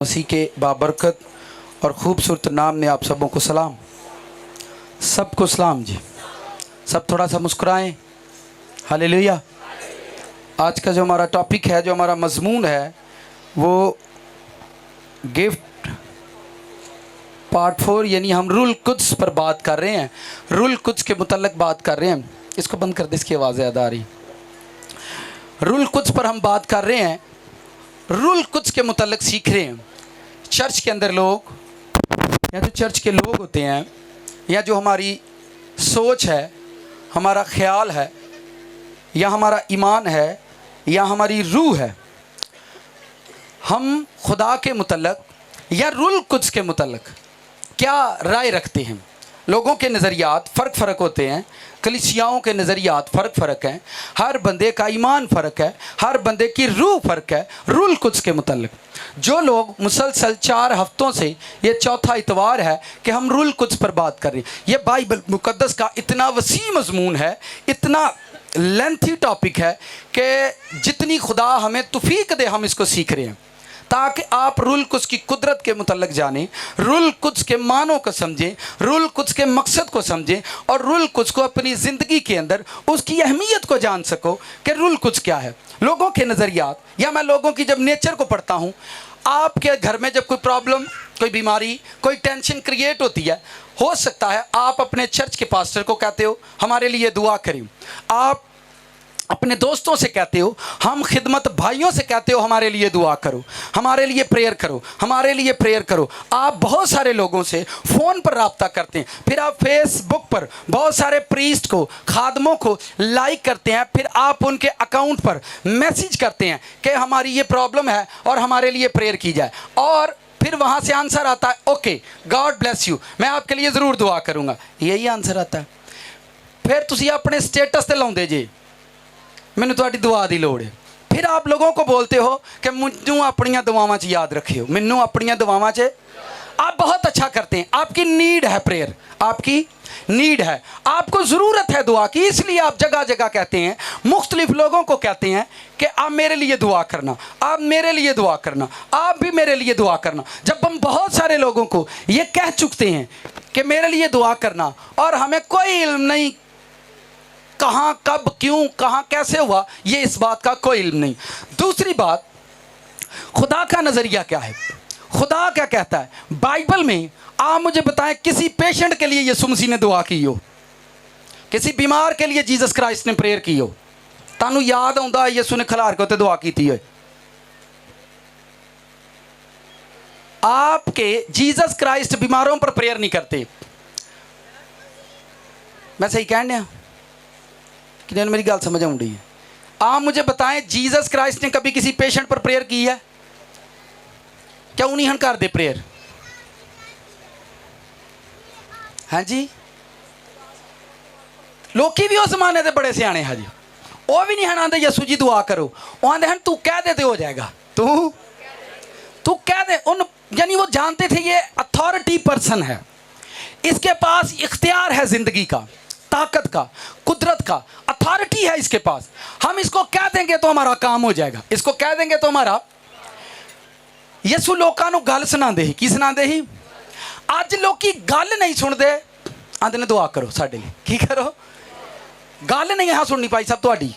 मसीह के बाबरकत और ख़ूबसूरत नाम ने आप सबों को सलाम। सबको सलाम जी। सब थोड़ा सा मुस्कुराएं। हालेलुया। आज का जो हमारा टॉपिक है, जो हमारा मजमून है, वो गिफ्ट पार्ट 4 यानी हम रुल कुद्स पर बात कर रहे हैं। रुल कुद्स के मुतल्लक बात कर रहे हैं। इसको बंद कर दे, इसकी आवाज़ ज़्यादा आ रही। रुल कुद्स पर हम बात कर रहे हैं। रुल कुद्स के मुतल्लक सीख रहे हैं। चर्च के अंदर लोग, या जो चर्च के लोग होते हैं, या जो हमारी सोच है, हमारा ख्याल है, या हमारा ईमान है, या हमारी रूह है, हम खुदा के मुतल्लक या रुल कुद्स के मुतल्लक क्या राय रखते हैं। लोगों के नज़रियात फ़र्क होते हैं, कलीसियाओं के नज़रियात फ़र्क हैं, हर बंदे का ईमान फ़र्क है, हर बंदे की रूह फ़र्क है। रुल कुद्स के मुतल्लिक़ जो लोग मुसलसल 4 हफ्तों से, ये चौथा इतवार है कि हम रुल कुद्स पर बात कर रहे हैं। ये बाइबल मुक़द्दस का इतना वसी मज़मून है, इतना लेंथी टॉपिक है कि जितनी खुदा हमें तौफ़ीक दे हम इसको सीख रहे हैं, ताकि आप रुल कुद्स की कुदरत के मुतल्लिक़ जानें, रुल कुद्स के मानों को समझें, रुल कुद्स के मकसद को समझें, और रुल कुद्स को अपनी ज़िंदगी के अंदर उसकी अहमियत को जान सको कि रुल कुद्स क्या है। लोगों के नज़रियात, या मैं लोगों की जब नेचर को पढ़ता हूँ, आपके घर में जब कोई प्रॉब्लम, कोई बीमारी, कोई टेंशन क्रिएट होती है, हो सकता है आप अपने चर्च के पास्टर को कहते हो हमारे लिए दुआ करें, आप अपने दोस्तों से कहते हो, हम खिदमत भाइयों से कहते हो हमारे लिए दुआ करो, हमारे लिए प्रेयर करो, हमारे लिए प्रेयर करो। आप बहुत सारे लोगों से फ़ोन पर रब्ता करते हैं, फिर आप फेसबुक पर बहुत सारे प्रीस्ट को, खादमों को लाइक करते हैं, फिर आप उनके अकाउंट पर मैसेज करते हैं कि हमारी ये प्रॉब्लम है और हमारे लिए प्रेयर की जाए, और फिर वहाँ से आंसर आता है ओके गॉड ब्लेस यू, मैं आपके लिए ज़रूर दुआ करूँगा। यही आंसर आता है। फिर तुसी अपने स्टेटस से लाउंदे जे मैंने थोड़ी दुआ की लोड़ है। फिर आप लोगों को बोलते हो कि मुझे अपनियां दुआवां च याद रखियो, मैनू अपनियां दुआवां च। आप बहुत अच्छा करते हैं, आपकी नीड है प्रेयर, आपकी नीड है, आपको ज़रूरत है दुआ की, इसलिए आप जगह जगह कहते हैं, मुख्तलिफ लोगों को कहते हैं कि आप मेरे लिए दुआ करना, आप मेरे लिए दुआ करना, आप भी मेरे लिए दुआ करना। जब हम बहुत सारे लोगों को ये कह चुकते हैं कि मेरे लिए दुआ करना, और हमें कोई इल्म नहीं कहाँ, कब, क्यों, कहाँ, कैसे हुआ, ये इस बात का कोई इल्म नहीं। दूसरी बात, खुदा का नज़रिया क्या है, खुदा क्या कहता है बाइबल में। आप मुझे बताएं, किसी पेशेंट के लिए यीशु मसीह ने दुआ की हो, किसी बीमार के लिए जीसस क्राइस्ट ने प्रेयर की हो, तानू याद आउंदा यीशु ने खलार के उत्ते दुआ की है? आपके जीसस क्राइस्ट बीमारों पर प्रेयर नहीं करते। मैं सही कहने कि मेरी गल समझ आउंदी है? आप मुझे बताएं, जीसस क्राइस्ट ने कभी किसी पेशेंट पर प्रेयर की है? क्यों नहीं हन कर दे प्रेयर? हाँ जी, लोग भी उस जमाने के बड़े सियाने हैं जी, वो भी नहीं हन आते यसू जी दुआ करो, वो आते हैं तू कह दे तो हो जाएगा, तू कह दे। उन यानी वो जानते थे ये अथॉरिटी पर्सन है, इसके पास इख्तियार है जिंदगी का, ताकत का, कुदरत का, अथॉरिटी है इसके पास। हम इसको कह देंगे तो हमारा काम हो जाएगा, इसको कह देंगे तो हमारा। यसू लोगों को गल सुनाते ही, की सुनाते ही? अज लोग गल नहीं सुनते, आते ने दुआ करो साडे लिए, की करो? गल नहीं हाँ सुननी पाई सब तुहाडी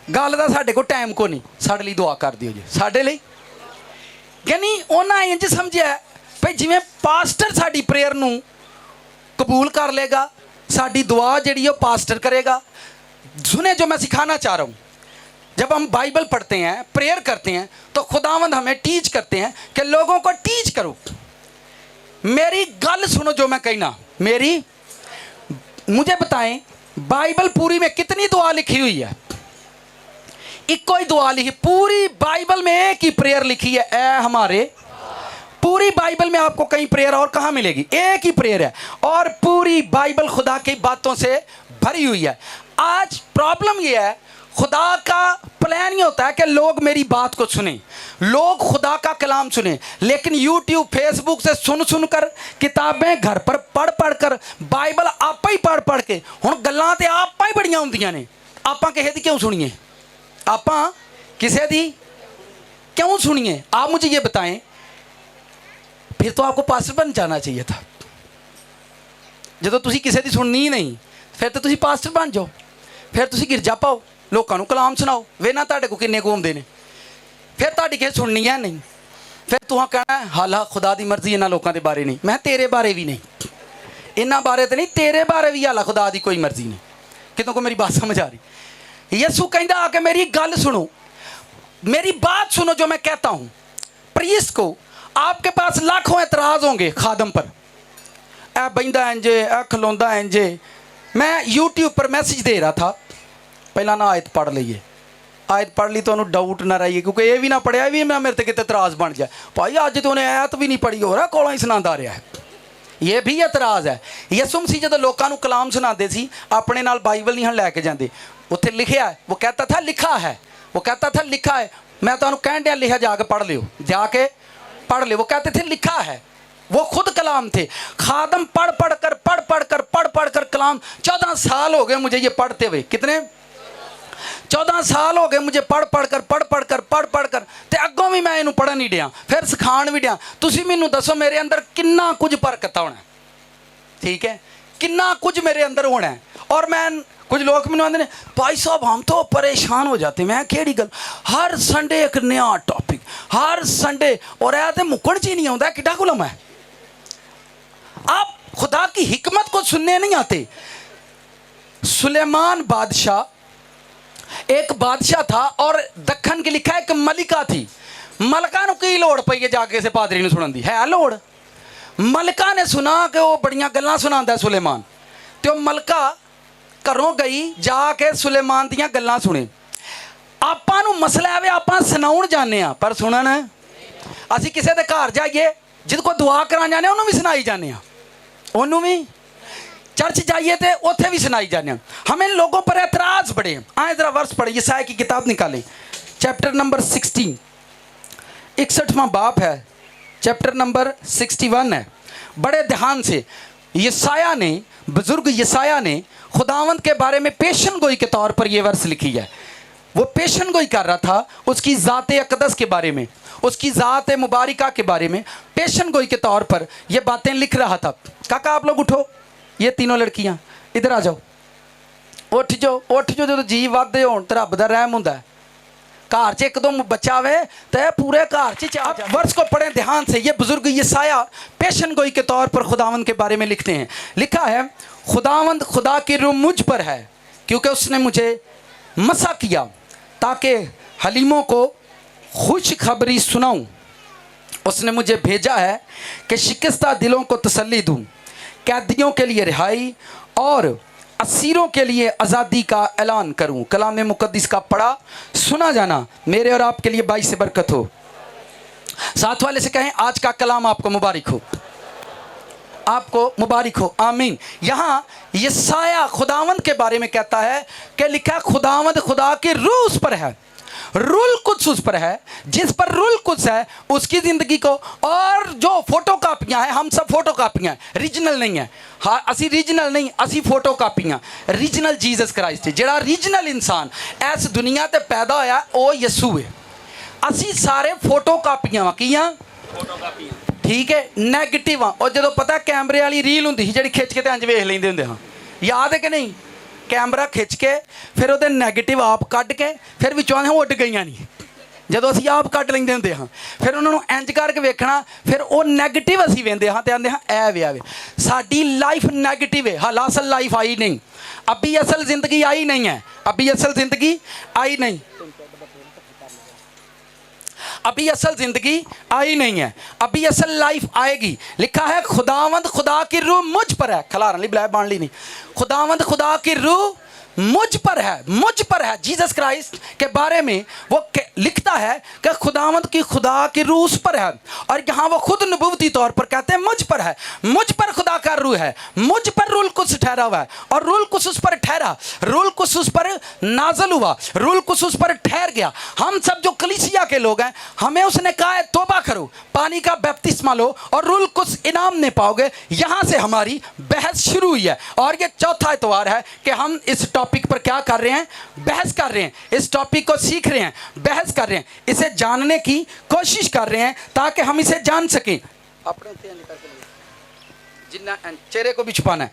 गल का, साडे को टाइम को नहीं, साडे लिए दुआ कर दियो जी, साडे लिए। यानी उन्हें इंज समझिया भाई जिवें पास्टर साडी प्रेयर नूं कबूल कर लेगा, साडी दुआ जिहड़ी वो पास्टर करेगा। सुने जो मैं सिखाना चाह रहा हूँ, जब हम बाइबल पढ़ते हैं, प्रेयर करते हैं, तो खुदावंद हमें टीच करते हैं कि लोगों को टीच करो, मेरी गल सुनो जो मैं कहना, मेरी। मुझे बताएं बाइबल पूरी में कितनी दुआ लिखी हुई है? एक कोई दुआ लिखी, पूरी बाइबल में एक ही प्रेयर लिखी है, ए हमारे। पूरी बाइबल में आपको कहीं प्रेयर और कहाँ मिलेगी? एक ही प्रेयर है, और पूरी बाइबल खुदा की बातों से भरी हुई है। आज प्रॉब्लम यह है, खुदा का प्लान ये होता है कि लोग मेरी बात को सुने, लोग खुदा का कलाम सुने, लेकिन यूट्यूब फेसबुक से सुन कर, किताबें घर पर पढ़ कर, बाइबल आप ही पढ़ के, हुण गल्लां ते आप ही बड़ियां हुंदियां ने, आपां किसे दी क्यों सुनिए? आपां किसे दी क्यों सुनिए? आप मुझे ये बताएं, फिर तो आपको पास्टर बन जाना चाहिए था। ਜਦੋਂ ਤੁਸੀਂ ਕਿਸੇ ਦੀ ਸੁਣਨੀ ਨਹੀਂ ਫਿਰ ਤਾਂ ਤੁਸੀਂ ਪਾਸਟਰ ਬਣ ਜਾਓ, ਫਿਰ ਤੁਸੀਂ ਗਿਰਜਾ ਪਾਓ, ਲੋਕਾਂ ਨੂੰ ਕਲਾਮ ਸੁਣਾਓ, ਵੇਨਾ ਤੁਹਾਡੇ ਕੋਲ ਕਿੰਨੇ ਕੁ ਆਉਂਦੇ ਨੇ। ਫਿਰ ਤੁਹਾਡੀ ਕਿਸੇ ਸੁਣਨੀ ਹੈ ਨਹੀਂ, ਫਿਰ ਤੂੰ ਕਹਿਣਾ ਹਾਲਾ ਖੁਦਾ ਦੀ ਮਰਜ਼ੀ ਇਹਨਾਂ ਲੋਕਾਂ ਦੇ ਬਾਰੇ ਨਹੀਂ। ਮੈਂ ਤੇਰੇ ਬਾਰੇ ਵੀ ਨਹੀਂ, ਇਹਨਾਂ ਬਾਰੇ ਤਾਂ ਨਹੀਂ, ਤੇਰੇ ਬਾਰੇ ਵੀ ਹਾਲਾ ਖੁਦਾ ਦੀ ਕੋਈ ਮਰਜ਼ੀ नहीं। कितों को मेरी बात समझ आ रही? यीशु कहता आके मेरी गल सुनो, मेरी बात सुनो जो मैं कहता हूँ। प्रीस्ट को आपके पास लाखों एतराज़ होंगे खादम पर, ए बंदा इंजे, ए खलोंदा इंजे। मैं यूट्यूब पर मैसेज दे रहा था, पहला ना आयत पढ़ लीए, आयत पढ़ ली तो उन्होंने डाउट ना रही, क्योंकि ये भी ना पढ़िया भी मैं मेरे ते किते एतराज़ बन जाए। भाई अज तो उन्हें आयत भी नहीं पढ़ी, हो रहा कोलों ही सुनाता रहा है। ये भी एतराज़ है। यसु मसीह जब लोगों को कलाम सुनाते सी अपने नाल बाइबल नहीं लैके जाते, उत्थे लिखा है, वो कहता था लिखा है, वो कहता था लिखा है। मैं तो कहन दिया लिखा जाके पढ़ लियो, जाके पढ़ लियो। वो कहते थे लिखा है, वो खुद कलाम थे। खादम पढ़ पढ़ कर कलाम 14 साल हो गए मुझे ये पढ़ते हुए। कितने? 14 साल हो गए मुझे पढ़ पढ़ कर ते अगों भी मैं इनू पढ़न ही दिया, फिर सिखाण भी दिया। तुसी मैनू दसो मेरे अंदर किन्ना कुछ बरकत होना, ठीक है, किन्ना कुछ मेरे अंदर होना है। और मैं कुछ लोग मैंने आते हैं भाई साहब हम तो परेशान हो जाते। मैं केड़ी गल, हर संडे एक नया टॉपिक, हर संडे, और यह तो मुकण च ही नहीं आता, किड्डा गुलाम है। आप खुदा की हिकमत को सुनने नहीं आते। सुलेमान बादशाह एक बादशाह था और दखन की लिखा एक मलिका थी। मलका नूं की लोड़ पई है जाके इसे पादरी नूं सुनन दी? है लोड़? मलका ने सुना कि वो बड़ियां गल्लां सुनांदा सुलेमान, तो मलका घरों गई जाके सुलेमान दियां गल्लां सुने। आपां नूं मसला है आपां सुनाउण जाने आ, पर सुनन असीं किसे दे घर जाइए जिद को दुआ कराण जाने उन्होंने भी सुनाई जाने आ, उन्होंने भी चर्च जाइए तो उत्थे भी सुनाई जाने। हमें लोगों पर एतराज बड़े हैं। आए जरा वर्ष पढ़े, यशायाह की किताब निकाले, चैप्टर नंबर 16, 61वां बाप है, चैप्टर नंबर 61 है। बड़े ध्यान से यशायाह ने, बुजुर्ग यशायाह ने खुदावंद के बारे में पेशन गोई के तौर पर यह वर्ष लिखी है। वो पेशन गोई कर रहा था उसकी ज़ात अक़दस के बारे में, उसकी ज़ात मुबारका के बारे में पेशन गोई के तौर पर ये बातें लिख रहा था। काका आप लोग उठो, ये तीनों लड़कियां इधर आ जाओ, उठ जो जो जी वादे हो तो रब का रहम होंदा है। घर च एक दो बच्चा आवे तो पूरे घर च। वर्ष को पढ़े ध्यान से। ये बुजुर्ग यशायाह पेशन गोई के तौर पर खुदावंद के बारे में लिखते हैं। लिखा है खुदावंद खुदा की रूह मुझ पर है क्योंकि उसने मुझे मसा किया ताकि हलीमों को खुशखबरी सुनाऊं। उसने मुझे भेजा है कि शिकस्ता दिलों को तसल्ली दूं, कैदियों के लिए रिहाई और असीरों के लिए आज़ादी का ऐलान करूं। कलाम मुकद्दस का पढ़ा सुना जाना मेरे और आपके लिए बाइस से बरकत हो। साथ वाले से कहें आज का कलाम आपको मुबारक हो, आपको मुबारक हो, आमीन। यहाँ यशायाह खुदावंद के बारे में कहता है कि लिखा खुदावंद खुदा की रूह उस पर है, रूल कुछ उस पर है, जिस पर रूल कुछ है उसकी ज़िंदगी को। और जो फोटो कापियाँ हैं, हम सब फोटो कापियाँ, रीजनल नहीं है। हाँ असी रीजनल नहीं, असी फोटो कापियाँ। रीजनल जीसस क्राइस्ट है, जिहड़ा रीजनल इंसान इस दुनिया ते पैदा होया वो यीशु है। असी सारे फोटो कापियाँ कियां, ठीक है, नैगेटिव। और जो पता कैमरे वाली रील होंदी सी जिहड़ी खिच के ते इंज वेख लैंदे हुंदे, हाँ याद है कि नहीं? कैमरा खिंच के फिर वो नैगेटिव आप कढ़ के फिर विचों उड गई नहीं, जो असी आप कढ़ लेंदे हुंदे हाँ, फिर उन्होंने इंज करके वेखना, फिर वो नैगेटिव असी वेंदे हाँ, तो आंदे हाँ ऐ वे आवे। साडी लाइफ नैगेटिव है, हाल असल लाइफ आई नहीं, अभी असल जिंदगी आई नहीं है, अभी असल जिंदगी आई नहीं, अभी असल जिंदगी आई नहीं है, अभी असल लाइफ आएगी। लिखा है खुदावंद खुदा की रूह मुझ पर है, खलारन ली बिलाय बाण ली नहीं, खुदावंद खुदा की रूह मुझ पर है, मुझ पर है। जीसस क्राइस्ट के बारे में वो लिखता है कि खुदावंद की खुदा की रूह उस पर है, और यहाँ वो खुद नबूवती तौर पर कहते हैं मुझ पर है, मुझ पर खुदा का रूह है, मुझ पर रूल कुछ ठहरा हुआ है, और रूल कुछ उस पर ठहरा, रूल कुछ उस पर नाजल हुआ, रूल कुछ उस पर ठहर गया। हम सब जो कलीसिया के लोग हैं, हमें उसने कहा है तौबा करो, पानी का बपतिस्मा लो और रूल कुछ इनाम नहीं पाओगे। यहाँ से हमारी बहस शुरू हुई है, और ये चौथा इतवार है कि हम इस टॉपिक पर क्या कर रहे हैं, बहस कर रहे हैं, इस टॉपिक को सीख रहे हैं, बहस कर रहे हैं, इसे जानने की कोशिश कर रहे हैं ताकि हम इसे जान सकें। अपने निकल के जिन्ना चेहरे को भी छुपाना है,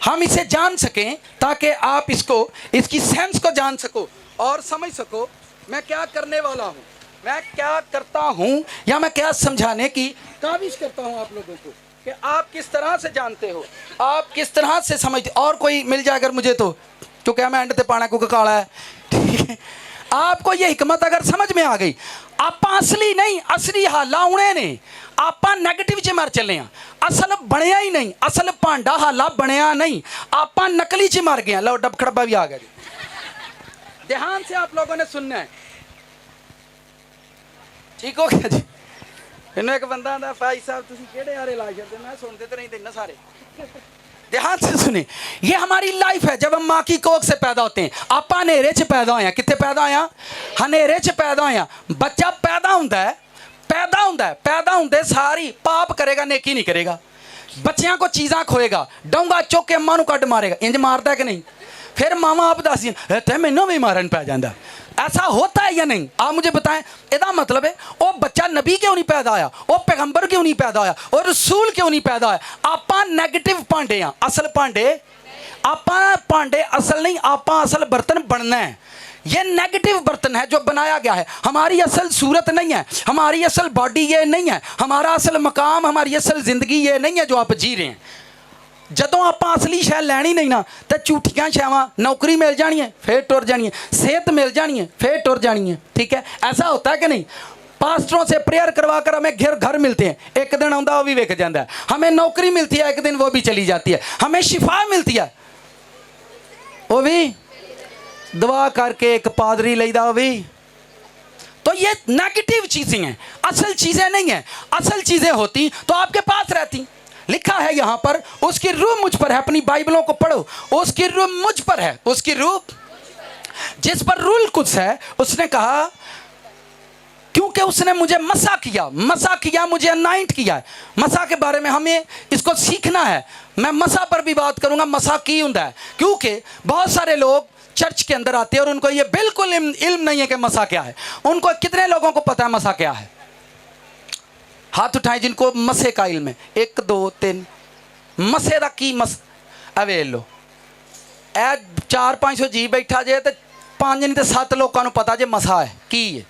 हम इसे जान सकें ताकि आप इसकी सेंस को जान सको और समझ सको मैं क्या करने वाला हूँ, मैं क्या करता हूँ, या मैं क्या समझाने की काविश करता हूँ आप लोगों को कि आप किस तरह से जानते हो, आप किस तरह से समझते। और कोई मिल जाए अगर मुझे तो, क्योंकि मैं एंड ते पाना क्योंकि काला है, ठीक है। आपको ये हिकमत अगर समझ में आ गई, आप असली नहीं असली हाला उन्हें ने आप नैगेटिव च मर चले हैं, असल बनया ही नहीं, असल भांडा हाला बनया नहीं, आप नकली च मर गए। लो डब खड़बा भी आ गया जी, ध्यान से आप लोगों ने सुनना है, ठीक हो गया जी। मैंने एक बंदा आंदा भाई साहब तुम केड़े हारे ला छड़दे, मैं सुनते तो नहीं देना सारे। ध्यान से सुने, ये हमारी लाइफ है। जब हम माँ की कोख से पैदा होते हैं, आप हनेरे च पैदा होया, कितने पैदा होया, हनेरे च पैदा होया। बच्चा पैदा होंदे सारी पाप करेगा नेकी नहीं करेगा, बच्चियां को चीज़ां खोएगा, डोंगा चुक के अम्मा नूं कट मारेगा, इंज मारता है कि नहीं। फिर मामा आप दसिए ते मैनू भी मारन पै जाता, ऐसा होता है या नहीं, आप मुझे बताएं। इसका मतलब है वो बच्चा नबी क्यों नहीं पैदा होया, वो पैगंबर क्यों नहीं पैदा होया, और रसूल क्यों नहीं पैदा होया। आप नैगेटिव भांडे हाँ, असल भांडे आप भांडे असल नहीं, आप असल बर्तन बनना है। ये नेगेटिव बर्तन है जो बनाया गया है, हमारी असल सूरत नहीं है, हमारी असल बॉडी ये नहीं है, हमारा असल मकाम, हमारी असल जिंदगी ये नहीं है जो आप जी रहे हैं। जदों आप असली शै लैनी नहीं ना, तो झूठियां शैवां, नौकरी मिल जानी है फिर टुर जानी है, सेहत मिल जानी है फिर टुर जानी है, ठीक है। ऐसा होता है कि नहीं। पास्टरों से प्रेयर करवा कर हमें घर मिलते हैं, एक दिन आंदा वो भी विक जाता है। हमें नौकरी मिलती है, एक दिन वो भी चली जाती है। हमें शिफा मिलती है, वो भी दुआ करके एक पादरी लेदा वो भी। तो ये नेगेटिव चीजें हैं, असल चीजें नहीं है। असल चीजें होती तो आपके पास रहती। लिखा है यहाँ पर, उसकी रूह मुझ पर है। अपनी बाइबलों को पढ़ो, उसकी रूह मुझ पर है, उसकी रूह जिस पर रूल कुछ है। उसने कहा क्योंकि उसने मुझे मसा किया, मुझे अनाइंट किया है। मसा के बारे में हमें इसको सीखना है। मैं मसा पर भी बात करूंगा, मसा की होता है, क्योंकि बहुत सारे लोग चर्च के अंदर आते हैं और उनको ये बिल्कुल इल्म नहीं है कि मसा क्या है। उनको कितने लोगों को पता है मसा क्या है? हाथ उठाएं जिनको मसे का इल्म है। 1 2 3। मसे का की मस अवे लो ए 400-500 जी बैठा जे तो 5 नहीं तो 7 लोगों को पता जे मसा है की है।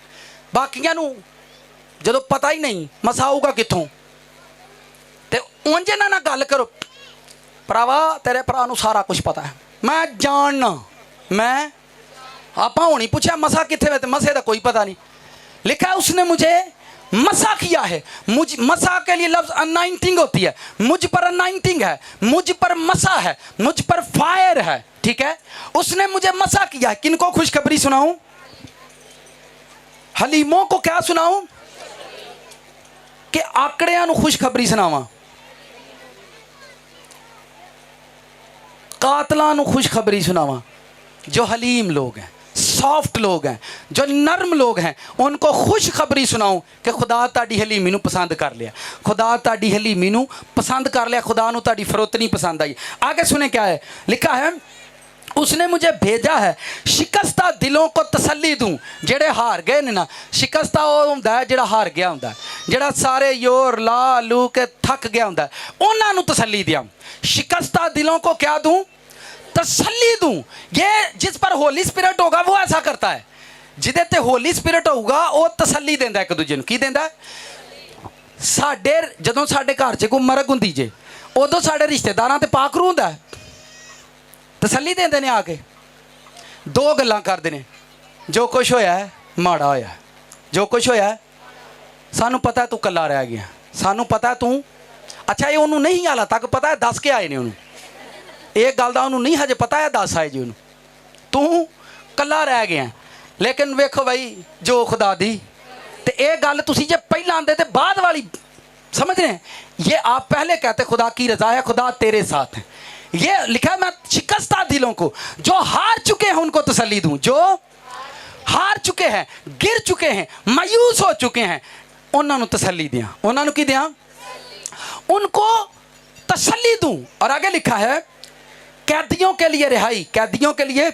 बाकियां नूं जदों पता ही नहीं मसा आऊगा कित्थों, ते उंज ना गल करो, भरावा तेरे भरा नूं सारा कुछ पता है, मैं जानना, मैं आपा होनी पूछा मसा कित्थे, तो मसे का कोई पता नहीं। लिखा है उसने मुझे मसा किया है। मुझ मसा के लिए लफ्ज अनाइंटिंग होती है। मुझ पर अनाइंटिंग है, मुझ पर मसा है, मुझ पर फायर है, ठीक है। उसने मुझे मसा किया है। किनको खुशखबरी सुनाऊं? हलीमों को क्या सुनाऊं? कि आकड़ियां नूं खुशखबरी सुनावां, कातलां नूं खुशखबरी सुनावां। जो हलीम लोग हैं, सॉफ्ट लोग हैं, जो नरम लोग हैं, उनको खुशखबरी सुनाऊं कि खुदा ताड़ी हलीमी नूं पसंद कर लिया, खुदा ताड़ी हलीमी नूं पसंद कर लिया, खुदा नूं ताड़ी फरोत नहीं पसंद आई। आगे सुने क्या है लिखा है, उसने मुझे भेजा है शिकस्ता दिलों को तसल्ली दूं। जेड़े हार गए ने ना, शिकस्ता वो हुंदा है जेड़ा हार गया हुंदा, जेड़ा सारे योर ला लू के थक गया हुंदा, उन्हां नूं तसल्ली दियां। शिकस्ता दिलों को क्या दूं? तसल्ली दूं। ये जिस पर होली स्पिरिट होगा वो ऐसा करता है। जिदे ते होली स्पिरिट होगा वो तसल्ली देंदा एक दूजे नूं। की देंदा? साडे जदों साडे घर च कोई मरग हुंदी जे, उदों साडे रिश्तेदारां ते पाखरू हुंदा है, तसल्ली देंदे ने आके। 2 गल्लां करदे ने, जो कुछ होया है माड़ा होया है, जो कुछ होया है सानू पता है तू कल्ला रह गया, सानू पता है तू अच्छा ये उन्होंने नहीं हाल तक पता है 10 के आए ने उन्होंने, एक गल का उन्होंने नहीं हजे पता है 10 आए जी उन्होंने, तू कल्ला रह गया। लेकिन वेखो भाई जो खुदा दी तो ये गल तुसी जे पहला आंदे ते बाद वाली समझ रहे हैं। ये आप पहले कहते खुदा की रजा है, खुदा तेरे साथ है। ये लिखा मैं शिकस्ता दिलों को, जो हार चुके हैं उनको तसल्ली दूं, जो हार चुके हैं, गिर चुके हैं, मायूस हो चुके हैं, उन्होंने तसल्ली दिया। उन्होंने की दिया? उनको तसल्ली दूं। और आगे लिखा है कैदियों के लिए रिहाई, कैदियों के लिए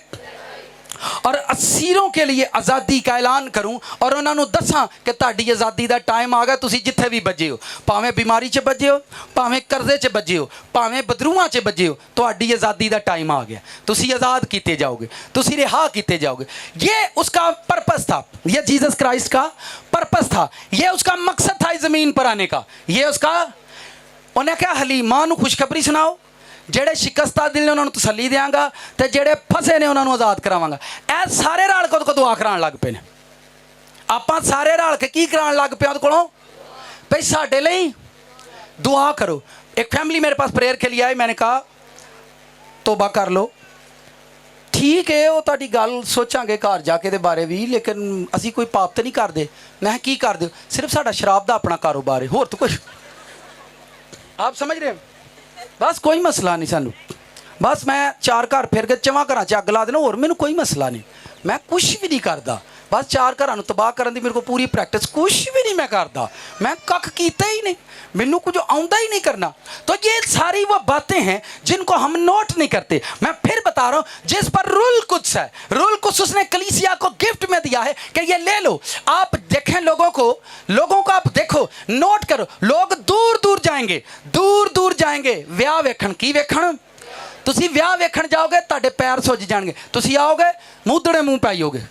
और असीरों के लिए आज़ादी का ऐलान करूं और उन्होंने दसा कि तुहाडी आज़ादी का टाइम आ गया, तुसी जिथे भी बजे हो, भावें बीमारी च बजे हो, भावें कर्जे च बजे हो, भावें बदरूआं च बजे हो, तुहाडी आज़ादी का टाइम आ गया, तुसी आज़ाद किए जाओगे, तुसी रिहा किए जाओगे। ये उसका पर्पस था, ये जीसस क्राइस्ट का पर्पस था, ये उसका मकसद था इस ज़मीन पर आने का। ये उसका, उन्हें क्या हलीमा नूं खुशखबरी सुनाओ, ਜਿਹੜੇ शिकस्ता दिल ने उन्होंने तसली देंगा, तो ਜਿਹੜੇ फसे ने उन्होंने आज़ाद करावांगा। ए सारे रल के ਉਹਦੇ दुआ कराने लग पे ने, ਆਪਾਂ सारे रल के की कराने लग पे ਉਹਦੇ ਕੋਲੋਂ भाई साडे ਲਈ दुआ करो। एक फैमिली मेरे पास प्रेयर के लिए आई, मैंने कहा तोबा कर लो, ठीक है वो तुहाडी गल सोचांगे घर जाके दे बारे भी, लेकिन असी कोई पाप तो नहीं करते। मैं की कर दो, सिर्फ साडा शराब का अपना कारोबार है, होर तो कुछ, आप समझ रहे हो, बस कोई मसला नहीं सानू, बस मैं 4 घर फिर के 4 घर च अग ला देना, होर मैनू कोई मसला नहीं, मैं कुछ भी नहीं करता, बस 4 घर तबाह करने की मेरे को पूरी प्रैक्टिस, कुछ भी नहीं मैं करता, मैं कख कीता ही नहीं, मैनू कुछ आउंदा ही नहीं करना। तो ये सारी वो बातें हैं जिनको हम नोट नहीं करते। मैं फिर बता रहा हूँ, जिस पर रूल कुछ है, रूल कुछ उसने कलीसिया को गिफ्ट में दिया है कि ये ले लो। आप देखें लोगों को आप देखो, नोट करो, लोग दूर दूर जाएंगे, दूर दूर जाएंगे विआह वेखण, की वेखण, तुसी विआह वेखण जाओगे तुहाडे पैर सुज जाएंगे, तुसी आओगे मुँह मुँह पाइयोगे,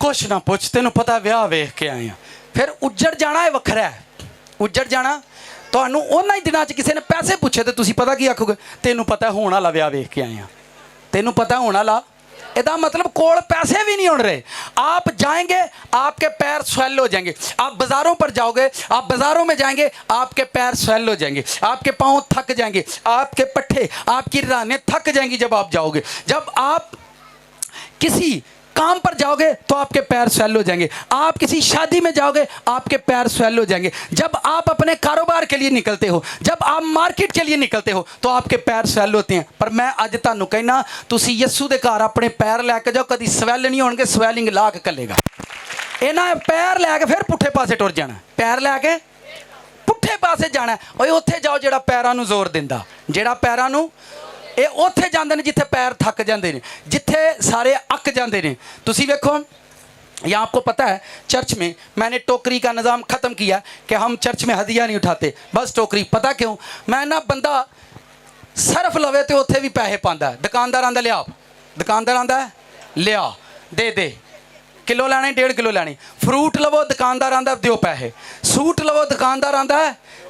कुछ ना पुछ, तेनों पता विआह वेख के आए हैं। फिर उजड़ जाना है वखरा है, उजड़ जाना तुहानू उन्हां ही दिनां च किसी ने पैसे पूछे तो तुसी पता की आखोगे, तेनों पता होने वाला विआह वेख के आए हैं, तेनों पता होने वाला, इसका मतलब कोल पैसे भी नहीं होने रहे। आप जाएंगे आपके पैर स्वेल हो जाएंगे, आप बाज़ारों पर जाओगे, आप बाज़ारों में जाएंगे आपके पैर स्वेल हो जाएंगे, आपके पाँव थक जाएंगे, आपके पट्टे, आपकी रानें थक जाएंगी जब आप जाओगे। जब आप किसी काम पर जाओगे तो आपके पैर स्वेल हो जाएंगे, आप किसी शादी में जाओगे आपके पैर स्वेल हो जाएंगे, जब आप अपने कारोबार के लिए निकलते हो, जब आप मार्केट के लिए निकलते हो तो आपके पैर स्वेल होते हैं। पर मैं अज तुहानू कहना, तुसी यस्सू दे घर अपने पैर लैके जाओ, कभी स्वेल नहीं होणगे, स्वेलिंग ला के कलेगा। इन्हां पैर लैके फिर पुट्ठे पासे टुर जाना, पैर लैके पुट्ठे पासे जाना। ओए उत्थे जाओ जेड़ा पैरां नू जोर दिंदा, जेड़ा पैरां नू, ये उत्थे जांदे ने जिथे पैर थक जाते हैं, जिथे सारे अक जाते हैं। तुसी वेखो, या आपको पता है चर्च में मैंने टोकरी का निज़ाम ख़त्म किया कि हम चर्च में हदिया नहीं उठाते, बस टोकरी। पता क्यों? मैं ना बंदा सर्फ लवे तो उत्थे भी पैसे पाता, दुकानदार आंदा लिया, दुकानदार आंदा लिया, दे दे, किलो लैने 1.5 किलो लैनी, फ्रूट लवो दुकानदार आंदा दिओ पैसे, सूट लवो दुकानदार आंदा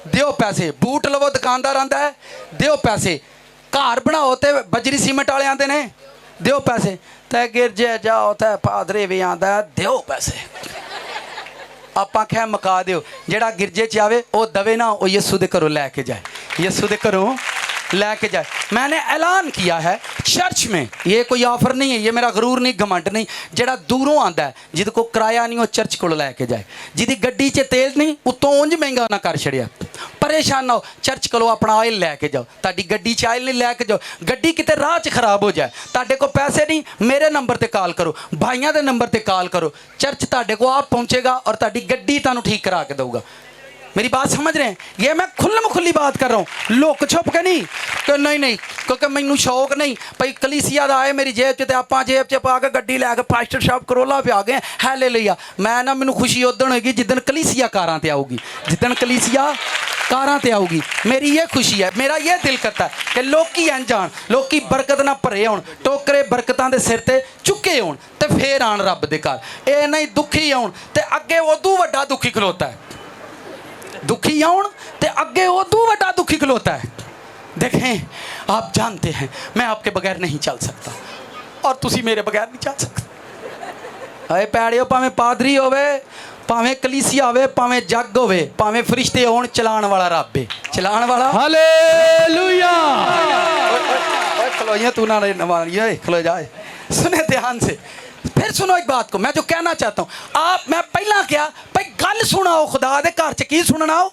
दिओ पैसे, बूट लवो दुकानदार आंदा दिओ पैसे, घर बनाओ तो बजरी सीमेंट वाले आते ने दिओ पैसे, तो गिरजे जाओ तो पादरे भी आंदा दिओ पैसे। आप आख्या मका दिओ, जेड़ा गिरजे च आवे वो दवे ना, वो यस्सू दे घरों लैके जाए, यस्सू दे घरों लैके जाए। मैंने ऐलान किया है चर्च में, ये कोई ऑफर नहीं है, ये मेरा गरूर नहीं, घमंड नहीं, जेड़ा दूरों आंदा है, जिद को किराया नहीं, वो चर्च को लैके जाए, जिदी गड्डी च तेल नहीं, उत्तों उंज महंगा ना कर छड़िया, परेशान ना हो, चर्च को अपना ऑयल लैके जाओ। ताड़ी गड्डी च ऑयल नहीं लैके जाओ, गड्डी किते राह च खराब हो जाए, ताड़े को पैसे नहीं, मेरे नंबर ते कॉल करो, भाइयों के नंबर ते कॉल करो, चर्च ताड़े को आप पहुँचेगा और ताड़ी गड्डी तुहानू ठीक करा के दूगा। मेरी बात समझ रहे हैं? ये मैं खुल्लम खुल्ली बात कर रहा हूँ, लुक छुप के नहीं कि नहीं, क्योंकि मैनू शौक नहीं भाई कलीसिया दा आए मेरी जेब च, आप जेब च पा के गड्डी लैके पास्टर साहब करोला पे आ गए हैले लिया। मैं ना, मैनू खुशी उदन होगी जिदन कलीसिया कारां ते आऊगी, जिदन कलीसिया कारां ते आऊगी, मेरी ये खुशी है। मेरा ये दिल करता है कि लोकी एं जान, लोकी बरकत ना भरे होण, टोकरे बरकतां दे सिर ते चुके होण, ते फिर आण रब दे घर। ये नहीं दुखी आउण ते अगे उदू वड्डा दुखी खलोता है, दुखी आउण ते अगे उदू वड्डा दुखी खलोता है। देखें, आप जानते हैं मैं आपके बगैर नहीं चल सकता और तुसी मेरे बगैर नहीं चल सकते। अरे पैड़ियो, भावें पादरी होवे, भावें कलीसिया होवे, भावें जग होवे, भावें फरिश्ते होण, चलाण वाला रब है, चलाण वाला। हालेलुया। ओए खलोइया तू ना नवालिए, खलो जाए, सुने ध्यान से। फिर सुनो एक बात को, मैं जो कहना चाहता हूँ, आप, मैं पहला क्या भाई गल सुनाओ, खुदा दे घर च की सुनना हो,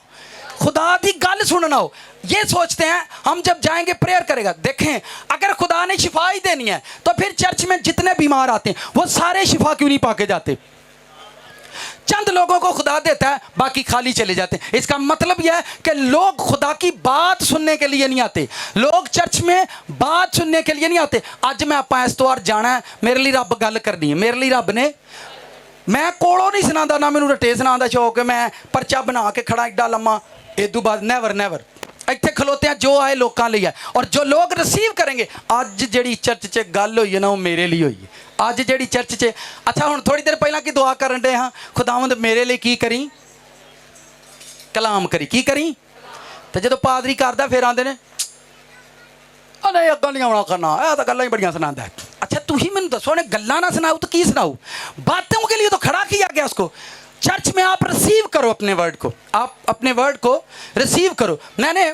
खुदा की गल सुनना हो। ये सोचते हैं हम जब जाएंगे प्रेयर करेगा। देखें, अगर खुदा ने शिफा ही देनी है तो फिर चर्च में जितने बीमार आते हैं वो सारे शिफा क्यों नहीं पाके जाते? चंद लोगों को खुदा देता है, बाकी खाली चले जाते हैं। इसका मतलब यह है कि लोग खुदा की बात सुनने के लिए नहीं आते, लोग चर्च में बात सुनने के लिए नहीं आते। अज मैं आप इस तवार जाना है, मेरे लिए रब गल करनी है, मेरे लिए रब ने, मैं कोलों नहीं सुनाता, ना मैनू रटे सुनाने का शौक है, मैं परचा बना के खड़ा एडा लम्मा, इदू बाद नैवर नैवर। इतने खलोते हैं, जो आए लोगों लिए है, और जो लोग रिसीव करेंगे। अज जी चर्च च गल हुई है ना, वो मेरे लिए हुई है। अज जी चर्च च, अच्छा हुण थोड़ी देर पहला की दुआ करन डे हाँ, खुदावंद मेरे लिए की करी, कलाम करी, की करी। तो जो पादरी करदा फिर आंदे ने नहीं अग्गा नहीं आना करना, यह तो गल्लां ही बड़ियां सुनांदा है। अच्छा तुम मैनूं दसो, ने गल्लां ना सुनाओ तो की सुनाओ? बातों के लिए तो खड़ा किया गया उसको। चर्च में आप रिसीव करो अपने वर्ड को, आप अपने वर्ड को रिसीव करो। मैंने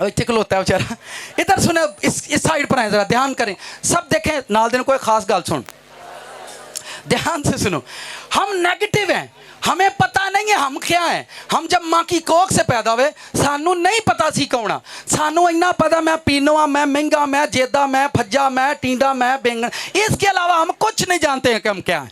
इतने खलोता है बेचारा, इधर सुने, इस साइड पर आए, जरा ध्यान करें, सब देखें, नाल दिन कोई खास गल सुन, ध्यान से सुनो। हम नेगेटिव हैं, हमें पता नहीं है हम क्या हैं। हम जब माँ की कोख से पैदा हुए, सानू नहीं पता सी कौन, सानू इन्ना पता मैं पीनोआ, मैं महंगा, मैं जेदा, मैं फज्जा, मैं टींडा, मैं बेंगन, इसके अलावा हम कुछ नहीं जानते हैं कि हम क्या हैं।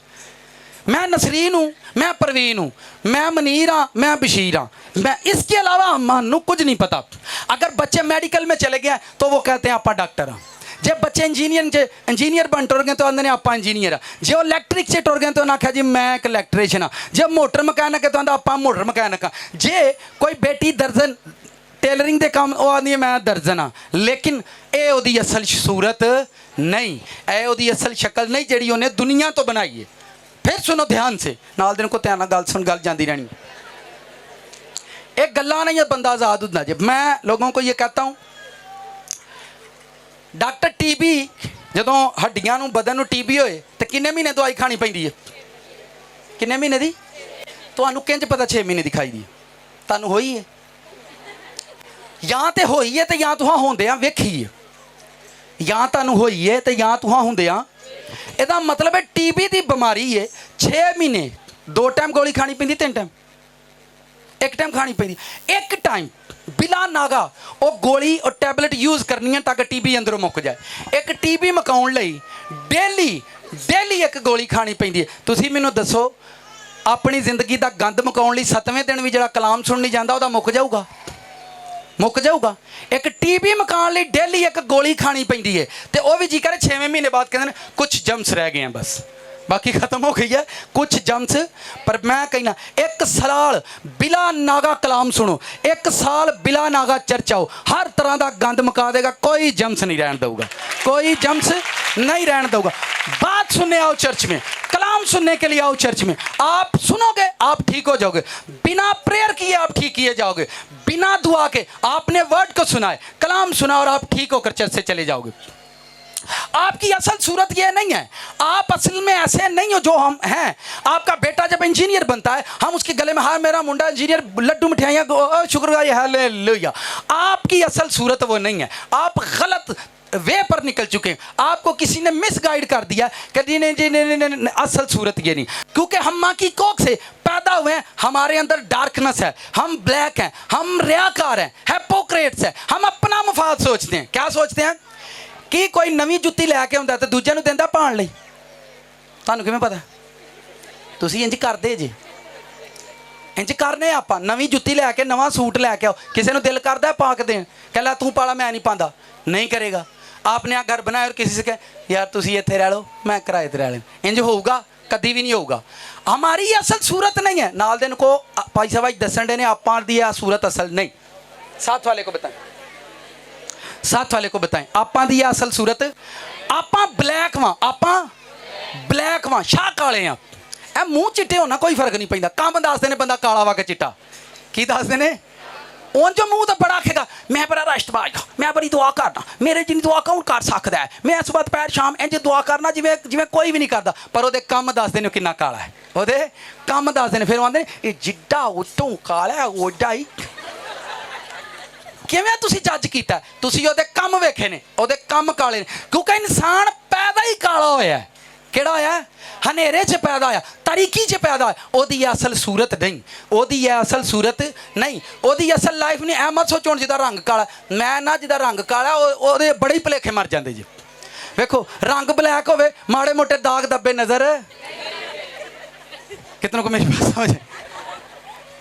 मैं नसरीन हूँ, मैं परवीन हूँ, मैं मनीर हाँ, मैं बशीर हाँ, मैं, इसके अलावा हम कुछ नहीं पता। अगर बच्चे मेडिकल में चले गए तो वो कहते हैं आपा डॉक्टर हाँ, जब बच्चे इंजीनियर बन टुर गए तो आंदे ने आपा इंजीनियर हाँ, जो इलैक्ट्रिक से टुर गए तो उन्हें आख्या जी मैं एक इलैक्ट्रीशियन हाँ, जब मोटर मकैनिक है तो आंदा आपा मोटर मकैनिक हाँ, जे कोई बेटी दर्जन टेलरिंग के काम वो आदि मैं दर्जन हाँ। लेकिन ये ओदी असल सूरत नहीं, ये ओदी असल शक्ल नहीं जी उन्हें दुनिया तो बनाई है। फिर सुनो ध्यान से, नाल दिन को ध्यान गल सुन, गल जाती रहनी, एक गल्ला नहीं है, बंदा आज़ाद होता। जब मैं लोगों को ये कहता हूँ, डॉक्टर टीबी जो हड्डियां नूं बदन नूं टीबी होए तो किन्ने महीने दवाई खानी पैंदी है? किन्ने महीने दी? तुहानूं किंज पता 6 महीने दी खाई दी? तुहानूं होई है, या तो होई है तो या तुहां होंदियां वेखी है, या तुहानूं होई है तो या तुहां होंदियां। ਇਹਦਾ मतलब है टीबी की बीमारी है, 6 महीने 2 टाइम गोली खानी पैंदी, 3 टाइम, 1 टाइम खानी पैंदी, 1 टाइम बिला नागा वो गोली और टैबलेट यूज़ करनी है ताकि टीबी अंदरों मुक जाए। एक टीबी मकाउण लई डेली 1 गोली खानी पैंदी है। तुसी मैनूं दसो अपनी जिंदगी का गंद मुकाउण लई 7वें दिन भी जिहड़ा कलाम सुन नहीं जाता, मुक जाऊगा? मुक जाऊगा? एक टीबी मकान लिए डेली 1 गोली खानी पैंदी है, तो वह भी जी करे 6वें महीने बाद कहते कुछ जम्स रह गए हैं, बस बाकी खत्म हो गई है, कुछ जम्स। पर मैं कहना 1 साल बिला नागा कलाम सुनो, 1 साल बिला नागा चर्च आओ, हर तरह का गंद मुका देगा, कोई जम्स नहीं रहन दूगा, कोई जम्स नहीं रहन दूगा। बात सुनने आओ चर्च में, कलाम सुनने के लिए आओ चर्च में, आप सुनोगे आप ठीक हो जाओगे, बिना प्रेयर किए आप ठीक किए जाओगे, बिना दुआ के आपने वर्ड को सुना है, कलाम सुना और आप ठीक होकर चर्च से चले जाओगे। आपकी असल सूरत यह नहीं है, आप असल में ऐसे नहीं हो जो हम हैं। आपका बेटा जब इंजीनियर बनता है, हम उसके गले में, हाँ मेरा मुंडा इंजीनियर, लड्डू मिठाइयाँ, शुक्रिया, हालेलुया। आपकी असल सूरत वो नहीं है, आप गलत वे पर निकल चुके हैं, आपको किसी ने मिस गाइड कर दिया कि नहीं, असल सूरत ये नहीं। क्योंकि हम माँ की कोख से पैदा हुए हैं, हमारे अंदर डार्कनेस है, हम ब्लैक हैं, हम रियाकार हैं, हिपोक्रेट्स हैं, हम अपना मफाद सोचते हैं। क्या सोचते हैं कि कोई नवी जुत्ती लैके आउंदा तो दूजे नूं दिंदा पाउण लई, तुहानूं किवें पता? तुसीं इंज करदे जे, इंज करने आपां, नवी जुत्ती लैके नवा सूट लैके आओ, किसी नूं दिल करदा पा के देण, कह ला तूं पाला, मैं नहीं पांदा, नहीं करेगा। आपने आ घर बनाया और किसी से कहे यार तुसीं इत्थे रह लो, मैं किराए ते रह लें, इंज होऊगा? कभी भी नहीं होगा। हमारी ये असल सूरत नहीं है। नाल दिन को भाई साहब दसन डे ने आपां दी सूरत असल नहीं। साथ वाले को बताएं, साथ वाले को बताएं, आपां दी असल सूरत, आपां ब्लैक वां, आपां ब्लैक वां, शाह काले आ। ए मूँह चिट्टे होना कोई फर्क नहीं पैंदा। काम दसदे ने बंदा काला वा के चिट्टा, की दसदे ने? उन जो मूँह तो बड़ा आखेगा मैं बड़ा राष्ट्रवाद, मैं बड़ी दुआ करना, मेरे जिन्नी दुआ कौन कर सकता है, मैं सुबह दोपहर शाम इंज दुआ करना जिवें जिवें कोई भी नहीं करता। पर वो काम दसदे ने कितना काला है, वो काम दसदे ने। फिर आंदे ये जिड्डा उतों काला है ओडा ही। किवें तुसीं जज कीता? तुसीं ओहदे काम वेखे ने, ओहदे काम काले ने, क्योंकि इंसान पैदा ही काला होया है। किहड़ा होया? हनेरे च पैदा होया, तरीकी च पैदा होया। ओहदी असल सूरत नहीं, ओहदी असल सूरत नहीं, ओहदी असल लाइफ नहीं। ऐ मत सोचो जिहदा रंग काला, मैं ना जिहदा रंग काला ओहदे बड़े ही भुलेखे मर जाते जी। वेखो रंग ब्लैक होवे, माड़े मोटे दाग धब्बे नज़र कितनों को मेरी बात समझ है?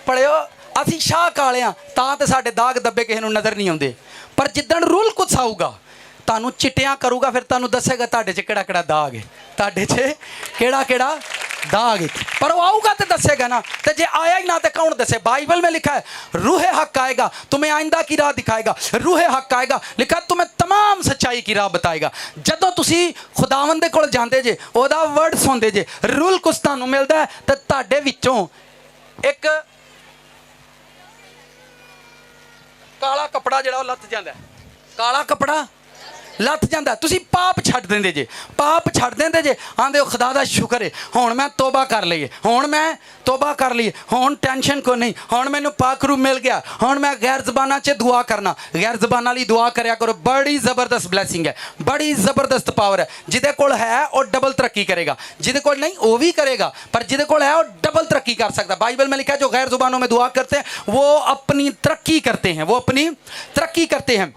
पढ़ियो ਅਸੀਂ ਸ਼ਾਹ ਕਾਲੇ ਆ ਤਾਂ ਤੇ ਸਾਡੇ ਦਾਗ ਦੱਬੇ ਕਿਸੇ ਨੂੰ ਨਜ਼ਰ ਨਹੀਂ ਆਉਂਦੇ, ਪਰ ਜਿੱਦਣ ਰੂਲ ਕੁਛ ਆਊਗਾ ਤੁਹਾਨੂੰ ਚਿੱਟਿਆਂ ਕਰੂਗਾ, ਫਿਰ ਤੁਹਾਨੂੰ ਦੱਸੇਗਾ ਤੁਹਾਡੇ 'ਚ ਕਿਹੜਾ ਕਿਹੜਾ ਦਾਗ ਹੈ, ਤੁਹਾਡੇ 'ਚ ਕਿਹੜਾ ਕਿਹੜਾ दाग है। पर वो आऊगा तो दसेगा ना, तो जे आया ही ना तो कौन दसे? बाइबल में लिखा है रूह हक आएगा तुम्हें आइंदा की राह दिखाएगा, रूह हक आएगा लिखा तुम्हें तमाम सच्चाई की राह बताएगा। जदों तुसी खुदावंद दे कोल जांदे जे, ओदा वर्ड सुनदे जे, रूल कुछ तुहानूं मिलदा है, ते तुहाडे विचों एक काला कपड़ा जिहड़ा लथ जांदा है, काला कपड़ा ਲੱਥ ਜਾਂਦਾ। ਤੁਸੀਂ ਪਾਪ ਛੱਡ ਦਿੰਦੇ ਜੇ, ਪਾਪ ਛੱਡ ਦਿੰਦੇ ਜੇ, ਆਂਦੇ ਹੋ ਖੁਦਾ ਦਾ ਸ਼ੁਕਰ ਹੈ ਹੁਣ ਮੈਂ ਤੋਬਾ ਕਰ ਲਈਏ, ਹੁਣ ਮੈਂ ਤੋਬਾ ਕਰ ਲਈਏ, ਹੁਣ ਟੈਨਸ਼ਨ ਕੋ ਨਹੀਂ, ਹੁਣ ਮੈਨੂੰ ਪਾਕ रूह मिल गया, ਹੁਣ ਮੈਂ ਗੈਰ ਜ਼ਬਾਨਾਂ 'ਚ ਦੁਆ ਕਰਨਾ। ਗੈਰ ਜ਼ਬਾਨਾਂ ਲਈ ਦੁਆ ਕਰਿਆ ਕਰੋ, ਬੜੀ ਜ਼ਬਰਦਸਤ ਬਲੈਸਿੰਗ ਹੈ, ਬੜੀ ਜ਼ਬਰਦਸਤ ਪਾਵਰ ਹੈ। ਜਿਹਦੇ ਕੋਲ ਹੈ ਉਹ ਡਬਲ ਤਰੱਕੀ ਕਰੇਗਾ, ਜਿਹਦੇ ਕੋਲ नहीं वो भी करेगा, पर ਜਿਹਦੇ ਕੋਲ है वो डबल तरक्की कर सकता। बाइबल में लिखा है जो गैर जुबानों में दुआ करते हैं वो अपनी तरक्की करते हैं, वो अपनी तरक्की करते हैं।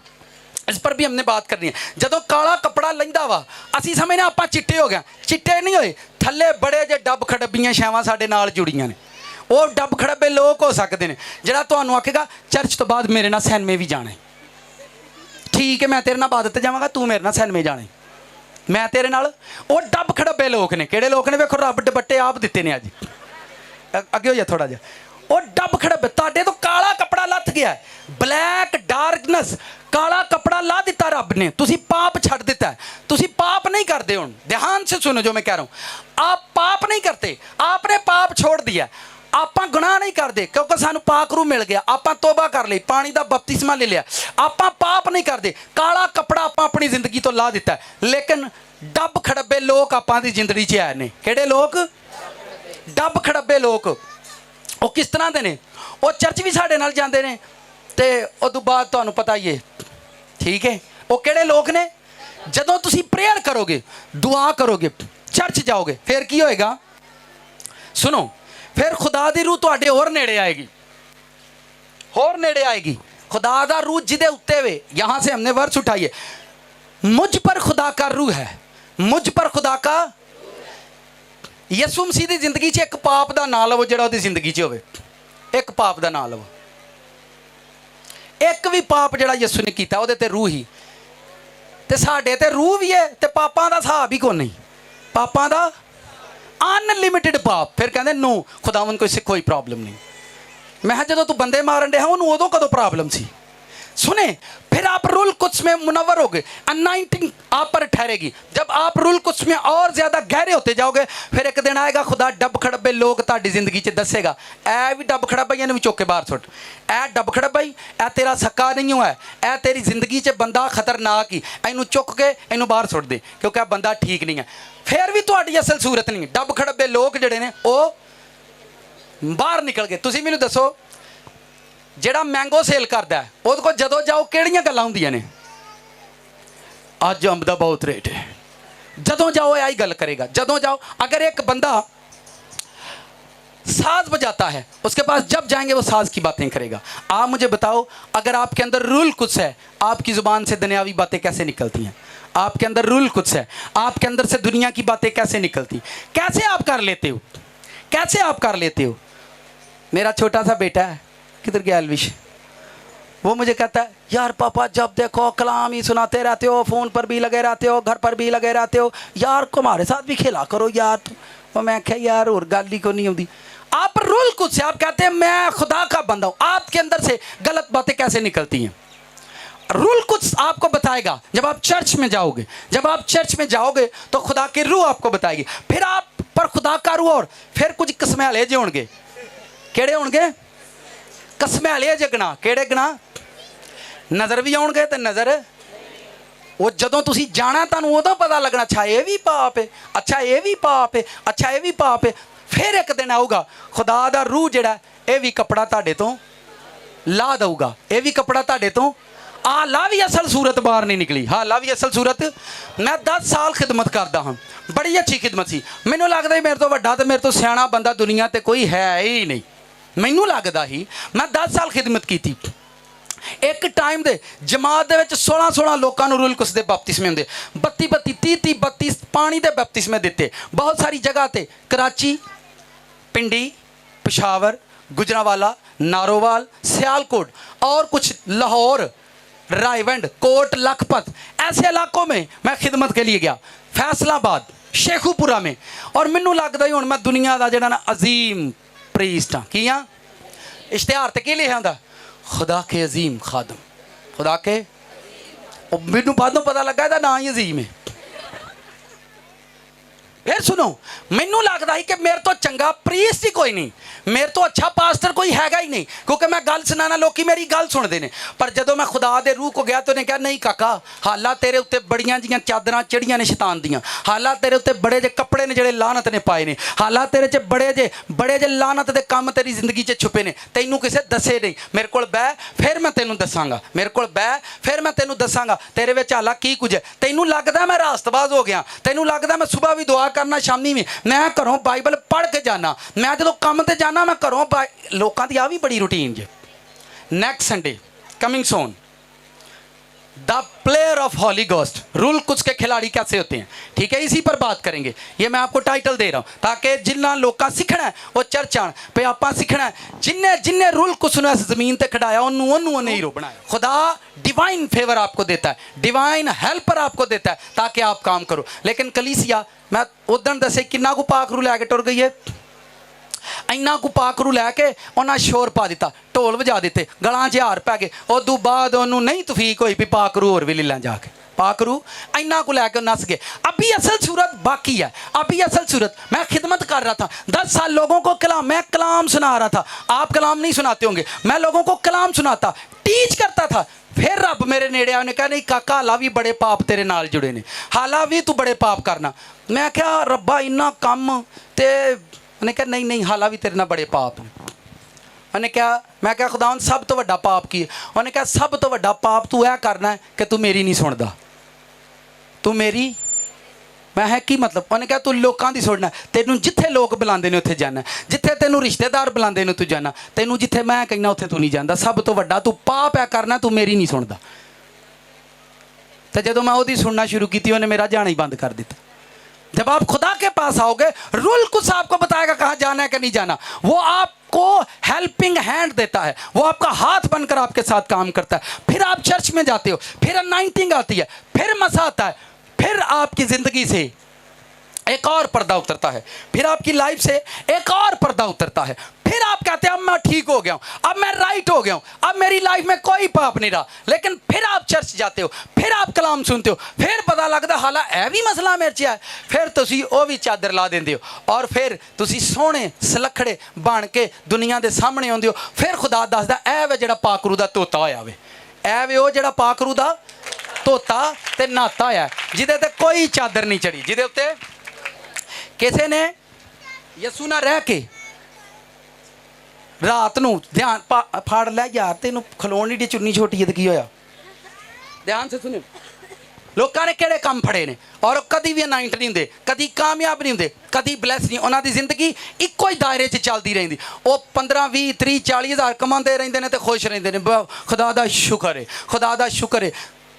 इस पर भी हमने बात करनी है। जदों काला कपड़ा लैंदा वा असी समझने आपां चिट्टे हो गए, चिट्टे नहीं होए, थल्ले बड़े जे डब खड़बियां छावां साडे नाल जुड़ियां ने। वो डब खड़बे लोग हो सकते हैं जिहड़ा तुहानूं आखेगा चर्च तो बाद मेरे नाल सैनमे भी जाना है, ठीक है मैं तेरे नाल इबादत जावांगा, तू मेरे नाल सैनमे जाना है, मैं तेरे नाल। वो डब खड़बे लोग ने, किहड़े लोग ने? वेखो रब दुपट्टे आप दिते ने। अज अगे हो जा थोड़ा जिहा, वो डब खड़बे तुहाडे तो काला कपड़ा लथ गया, ब्लैक डार्कनेस, काला कपड़ा ला दिता रब ने, तुसी पाप छड़ दिता है, तुसी पाप नहीं करते। हुण ध्यान से सुनो जो मैं कह रहा हूँ, आप पाप नहीं करते, आपने पाप छोड़ दिया। आपां गुनाह नहीं करते क्योंकि सानू पाक रूह मिल गया, आपां तौबा कर ली, पानी दा बपतिस्मा ले लिया, आपां पाप नहीं करते। काला कपड़ा आपां अपनी जिंदगी तो ला दिता है, लेकिन डब खड़बे लोग आपां दी जिंदगी च आए ने। किहड़े लोग? डब खड़बे लोग। वो किस तरह के ने? वो चर्च भी साडे नाल जांदे ने ते उदों बाद तुहानूं पता ही है, ठीक है। वो किहड़े लोग ने? जदों तुसी प्रेयर करोगे, दुआ करोगे, चर्च जाओगे, फिर की होएगा? सुनो, फिर खुदा दी रूह तुहाडे होर नेड़े आएगी, होर नेड़े आएगी। खुदा दा रूह जिदे उत्ते वे, यहाँ से हमने वर्ष उठाइए, मुझ पर खुदा का रूह है, मुझ पर खुदा का। यसू मसीह दी जिंदगी च एक पाप दा नाम लवो जिहड़ा ओहदी जिंदगी च होवे, एक पाप दा नाम लवो। एक भी पाप जिहड़ा यसू ने कीता ओहदे ते रूह ही, ते साडे ते रूह भी है ते पापां दा हिसाब ही कोई नहीं, पापां दा अनलिमिटेड पाप। फिर कहंदे नो खुदावंद को इससे कोई प्रॉब्लम नहीं। मैं जदों तू बंदे मारन डे उन्होंने उदों कदों प्रॉब्लम सी? सुने, फिर आप रूल कुछ में मुनव्वर हो गए, अनाइंटिंग आप पर ठहरेगी। जब आप रूल कुछ में और ज्यादा गहरे होते जाओगे, फिर एक दिन आएगा खुदा डब खड़बे लोग ताड़ी जिंदगी च दसेगा, ए भी डब खड़बा इन्हूं भी चुक के बाहर सुट, ए डब खड़बा ए तेरा सक्का नहीं हुआ, ए तेरी जिंदगी च बंदा खतरनाक ही, इनू चुक के इनू बाहर सुट दे क्योंकि आ बंदा ठीक नहीं है। फिर भी तुहाडी असल सूरत नहीं। डब खड़बे लोग जिहड़े ने वो बाहर निकल गए। तुसीं मैनूं दसो ਜਿਹੜਾ मैंगो सेल करता है ਉਹਦੇ ਕੋਲ ਜਦੋਂ ਜਾਓ ਕਿਹੜੀਆਂ ਗੱਲਾਂ ਹੁੰਦੀਆਂ ਨੇ? ਅੱਜ ਅੰਬ ਦਾ ਬਹੁਤ ਰੇਟ है, ਜਦੋਂ जाओ यही गल करेगा। ਜਦੋਂ जाओ अगर एक बंदा साज बजाता है उसके पास जब जाएंगे वो साज की बातें करेगा। आप मुझे बताओ, अगर आपके अंदर रूल कुछ है, आपकी ज़ुबान से दुनियावी बातें कैसे निकलती हैं? आपके अंदर रूल कुछ है, आपके अंदर से दुनिया की बातें कैसे निकलती? कैसे आप कर लेते हो? कैसे आप कर लेते हो? मेरा छोटा सा बेटा है, किधर गया अलविश, वो मुझे कहता है यार पापा जब देखो कलाम ही सुनाते रहते हो, फ़ोन पर भी लगे रहते हो, घर पर भी लगे रहते हो, यार हमारे साथ भी खेला करो यार। तो मैं क्या यार और गाली को नहीं होती। आप रूल कुछ से आप कहते हैं मैं खुदा का बंदा हूँ, आपके अंदर से गलत बातें कैसे निकलती हैं? रूल कुछ आपको बताएगा जब आप चर्च में जाओगे। जब आप चर्च में जाओगे तो खुदा की रूह आपको बताएगी, फिर आप पर खुदा का रूह। और फिर कुछ कसमैले जे होंगे, केड़े होंगे? कसमैले जगना, केड़े गना? नज़र भी आउणगे ते नज़र वो जदों तुसी जाना तुहानूं उदों पता लगना, अच्छा ये भी पाप है, अच्छा ये भी पाप है, अच्छा ये भी पाप है। फिर एक दिन आऊगा खुदा दा रूह जिहड़ा ये भी कपड़ा तुहाडे तो ला दऊगा, ये भी कपड़ा तुहाडे तो आ ला भी असल सूरत बाहर नहीं निकली। हाँ ला भी असल सूरत। मैं 10 साल खिदमत करदा हाँ, बड़ी अच्छी खिदमत सी। मैनूं लगदा मेरे तो वड्डा ते मेरे तो सियाणा बंदा दुनिया ते कोई है ही नहीं। मैनूं लगदा ही मैं 10 साल खिदमत की थी। एक टाइम दे जमात दे विच 16 लोगों को रूल कुछ दे बपतिस्मे हुंदे, 32 30 32 पानी दे बपतिस्मे दिते बहुत सारी जगह ते। कराची पिंडी, पेशावर, गुजरांवाला, नारोवाल, सियालकोट और कुछ लाहौर, रायवंड, कोट, लखपत, ऐसे इलाकों में मैं खिदमत के लिए गया। फैसलाबाद, शेखुपुरा में। और मैनू लगता ही हुण मैं दुनिया का जिहड़ा ना अजीम प्रीस्ट हाँ। की हाँ? इश्तिहार ते की लिखिया हुंदा? खुदा के अजीम खादम। खुदा के, मैनू बादों पता लगा ਇਹਦਾ ਨਾਂ ही अजीम है। फिर सुनो, मैनू लगता ही कि मेरे तो चंगा प्रीस्ट ही कोई नहीं, मेरे तो अच्छा पास्टर कोई हैगा ही नहीं, क्योंकि मैं गल सुनाना लोग मेरी गल सुनते हैं। पर जदों मैं खुदा दे रूह को गया तो उन्हें कहा नहीं काका, हालां तेरे उत्ते बड़ियां जियां चादरां चढ़ियां ने शैतान दियां, हालां तेरे उत्ते बड़े जे कपड़े ने जिहड़े लानत ने पाए ने, हालां तेरे च बड़े जे लानत दे काम तेरी जिंदगी च छुपे ने, तैनू किसे दसे नहीं। मेरे कोल बह, फिर मैं तेनू दसांगा। मेरे कोल बह, फिर मैं तेनू दसांगा तेरे विच हालां की कुछ है। तैनू लगदा मैं रास्तबाज हो गया, तैनू लगदा मैं सुबह भी दुआ करना, शामी भी मैं घरों बाइबल पढ़ के जाना, मैं जो काम ते जाना मैं घरों लोगों की आ भी बड़ी रूटीन जे। Next Sunday coming soon, the prayer of Holy Ghost, rule कुछ के खिलाड़ी कैसे होते हैं, ठीक है, इसी पर बात करेंगे। ये मैं आपको टाइटल दे रहा हूँ ताकि जिन्ना लोग सीखना है वो चर्च आन पे आप सीखना है। जिन्ने जिन्ने रूल कुछ ने इस जमीन ते खड़ाया उन्होंने हीरो बनाया। खुदा डिवाइन फेवर आपको देता है, डिवाइन हेल्पर आपको देता है ताकि आप काम करो। लेकिन कलीसिया, मैं उदन दसे किन्ना को पाखरू लैके टुर गई है, इन्ना को पाखरू लैके उन्हें शोर पा दिता, ढोल वजा दिते, गलां च हार पै गए। उदू बाद उन्होंने नहीं तफीक हुई भी पाखरू होर भी ले ला जाके, पाखरू इन्ना को लैके नस गए। अभी असल सूरत बाकी है, अभी असल सूरत। मैं खिदमत कर रहा था 10 साल, लोगों को कलाम, मैं कलाम सुना रहा था। आप कलाम नहीं सुनाते होंगे, मैं लोगों को कलाम सुनाता, टीच करता था। फिर रब मेरे नेड़े आया, उन्हें कहा नहीं काका हाला भी बड़े पाप तेरे नाल जुड़े ने, हाला भी तू बड़े पाप करना। मैं क्या रब्बा इन्ना कम ते, उन्हें कहा नहीं नहीं हाला भी तेरे नाल बड़े पाप ने। उन्हें क्या, मैं क्या खुदा सब तो वड्डा पाप की है? उन्हें कहा सब तो वड्डा पाप तू यह करना है कि तू मेरी नहीं सुनदा, तू मेरी, मैं है की मतलब? उन्हें कहा तू लोगों की सुनना, तेनू जिथे लोग बुलाते हैं उत्थे जाना, जिथे तेनू रिश्तेदार बुलाते हैं तू जाना, तेनू जिथे मैं कहना उत्थे तू नहीं जाता। सब तो वड्डा तू पाप है करना, तू मेरी नहीं सुनदा। तो जदों मैं उसकी सुनना शुरू की, उन्हें मेरा जाना ही बंद कर दिया। जब आप खुदा के पास आओगे, रूल कुछ आपको बताएगा कहाँ जाना है कि नहीं जाना। वो आपको हेल्पिंग हैंड देता है, वो आपका हाथ बनकर आपके साथ काम करता है। फिर आप चर्च में जाते हो, फिर अनाइंटिंग आती है, फिर मसा आता है, फिर आपकी ज़िंदगी से एक और पर्दा उतरता है, फिर आपकी लाइफ से एक और पर्दा उतरता है। फिर आप कहते हैं अब मैं ठीक हो गया हूँ, अब मैं राइट हो गया हूँ, अब मेरी लाइफ में कोई पाप नहीं रहा। लेकिन फिर आप चर्च जाते हो, फिर आप कलाम सुनते हो, फिर पता लगता हाला यह भी मसला मेरे च है, फिर तुसी वो भी चादर ला देंगे हो और फिर तुसी सोहने सलखड़े बन के दुनिया के सामने आते हो। फिर खुदा दसदा ऐ वे जिहड़ा पाकरू दा तोता होया वे, ऐ वे वो जिहड़ा पाकरू दा तोता ते नाता होया, जिहदे ते कोई चादर नहीं चढ़ी, जिहदे उत्ते किसी ने यसू ना रह के रात नूं ध्यान फाड़ लै यार, तेनू खलोण दी चुन्नी छोटी है तो की होया? ध्यान से सुनियो, लोगों ने किहड़े काम फड़े ने और कभी भी अनाइंट नहीं होंगे, कभी कामयाब नहीं होंगे, कभी ब्लैस नहीं। उन्होंने जिंदगी इक्को ही दायरे च चलती रहिंदी। वो 15, 20, 30, 40 हज़ार कमाते रहंदे ने ते खुश रहंदे ने। खुदा दा शुक्र है, खुदा दा शुक्र है।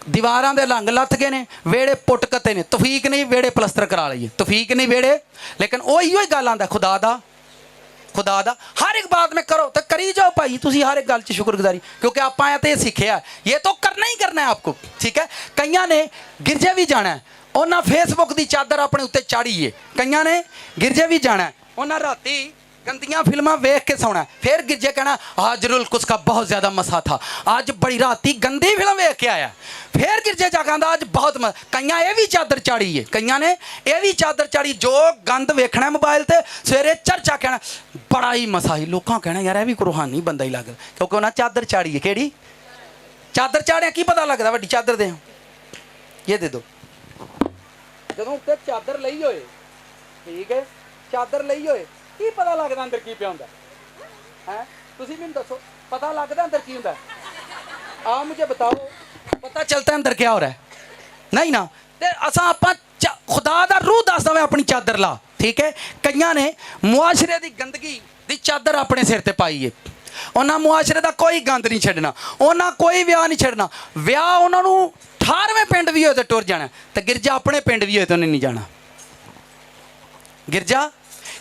दीवारां दे लंग लथ गए ने, वेड़े पुट कते ने, तफीक नहीं वेड़े प्लस्तर करा लईए, तफीक नहीं वेड़े। लेकिन उही गल आंदा खुदा दा, खुदा दा हर एक बात में करो तो करी जाओ भाई, तुसी हर एक गल च शुक्रगुजारी, क्योंकि आप आए तो सीखिया ये तो करना ही करना है आपको, ठीक है। कईयां ने गिरजे भी जाना है, उन्हें फेसबुक की चादर अपने उत्ते चाड़ी है। कईयां ने गिरजे भी जाना है, उन्हें राती गंदियां फिल्मां वेख के सोना, फिर गिरजे कहना आज रूल कुछ का बहुत ज़्यादा मसा था, आज बड़ी राती गंदी फिल्म वेख के आया, फिर गिरजे जाके आंदा आज बहुत मजा। कईयां ये भी चादर चाड़ी है, कईयां ने ये भी चादर चाड़ी, जो गंद वेखना मोबाइल ते सवेरे चर्च आ कहना बड़ा ही मसा ही, लोगों कहना यार ये भी रूहानी बंदा ही लगदा, क्योंकि उन्हें चादर चाड़ी है। केड़ी चादर चाड़िया की पता लगता, वड्डी चादर दे ये दे दो, जदों उत्ते चादर लई होए, ठीक है, चादर लई होए की पता लगता अंदर की पिया हुंदा है? तुसीं मैनूं दसो, पता लगता अंदर की हुंदा? आप मुझे बताओ, पता चलता है अंदर क्या हो रहा है? नहीं ना। ते असां आपां खुदा दा रूह दसदा मैं अपनी चादर ला, ठीक है। कईयां ने मुआशरे दी गंदगी दी चादर अपने सिर ते पाई है, उन्हां मुआशरे दा कोई गंद नहीं छड्डना, उन्हां कोई विआह नहीं छड्डना। विआह उन्हां नूं 18वें पिंड भी होए तो टुर जाना, ते गिरजा अपने पिंड भी होए तो नहीं जाना। गिरजा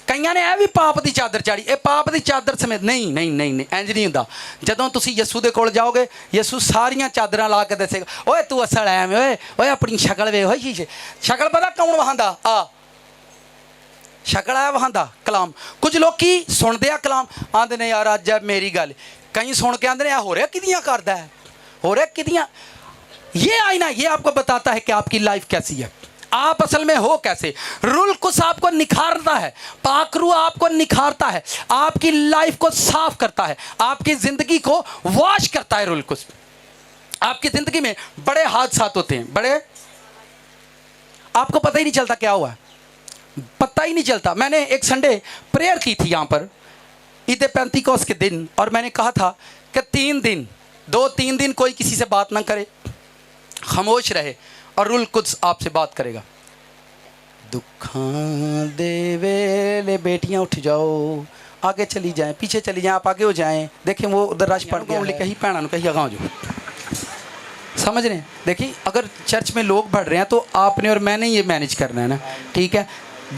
ਕਈਆਂ ਨੇ ਇਹ ਵੀ ਪਾਪ ਦੀ ਚਾਦਰ ਚਾੜੀ, ਇਹ ਪਾਪ ਦੀ ਚਾਦਰ ਸਮੇਤ ਨਹੀਂ ਨਹੀਂ ਨਹੀਂ ਨਹੀਂ, ਇੰਜ ਨਹੀਂ ਹੁੰਦਾ। ਜਦੋਂ ਤੁਸੀਂ ਯਿਸੂ ਦੇ ਕੋਲ ਜਾਓਗੇ, ਯਿਸੂ ਸਾਰੀਆਂ ਚਾਦਰਾਂ ਲਾ ਕੇ ਦੱਸੇਗਾ, ਓਏ ਤੂੰ ਅਸਲ ਐਵੇਂ, ਓਏ ਓਏ ਆਪਣੀ ਸ਼ਕਲ ਵੇ, ਹੋਈ ਸ਼ੀਸ਼ੇ ਸ਼ਕਲ ਪਤਾ ਕੌਣ ਵਹਾਂਦਾ ਆ ਸ਼ਕਲ ਆ ਵਹਾਂਦਾ ਕਲਾਮ। ਕੁਝ ਲੋਕੀ ਸੁਣਦੇ ਆ ਕਲਾਮ, ਆਂਦੇ ਨੇ ਯਾਰ ਅੱਜ ਮੇਰੀ ਗੱਲ, ਕਈ ਸੁਣ ਕੇ ਆਂਦੇ ਨੇ ਹੋ ਰਿਹਾ किदियाँ करता है, हो रहा किदियाँ। ये आईना ये आपको बताता है कि आपकी लाइफ कैसी है, आप असल में हो कैसे। रूल कुछ आपको निखारता है, पाकरू आपको निखारता है, आपकी लाइफ को साफ करता है, आपकी ज़िंदगी को वॉश करता है। रूल कुछ आपकी ज़िंदगी में बड़े हादसा होते हैं, बड़े आपको पता ही नहीं चलता क्या हुआ, पता ही नहीं चलता। मैंने एक संडे प्रेयर की थी यहाँ पर ईद पेंतिकोस्त के दिन, और मैंने कहा था कि 2-3 दिन कोई किसी से बात ना करे, खामोश रहे, और रूल कुछ आपसे बात करेगा। दुखां दे वेले बेटियां उठ जाओ, आगे चली जाएं, पीछे चली जाएं, आप आगे हो जाएं। देखें वो उधर रश पड़ गया, कहीं भैन कहीं अगां जो समझ रहे हैं। देखिए अगर चर्च में लोग बढ़ रहे हैं तो आपने और मैंने ये मैनेज करना है ना, ठीक है।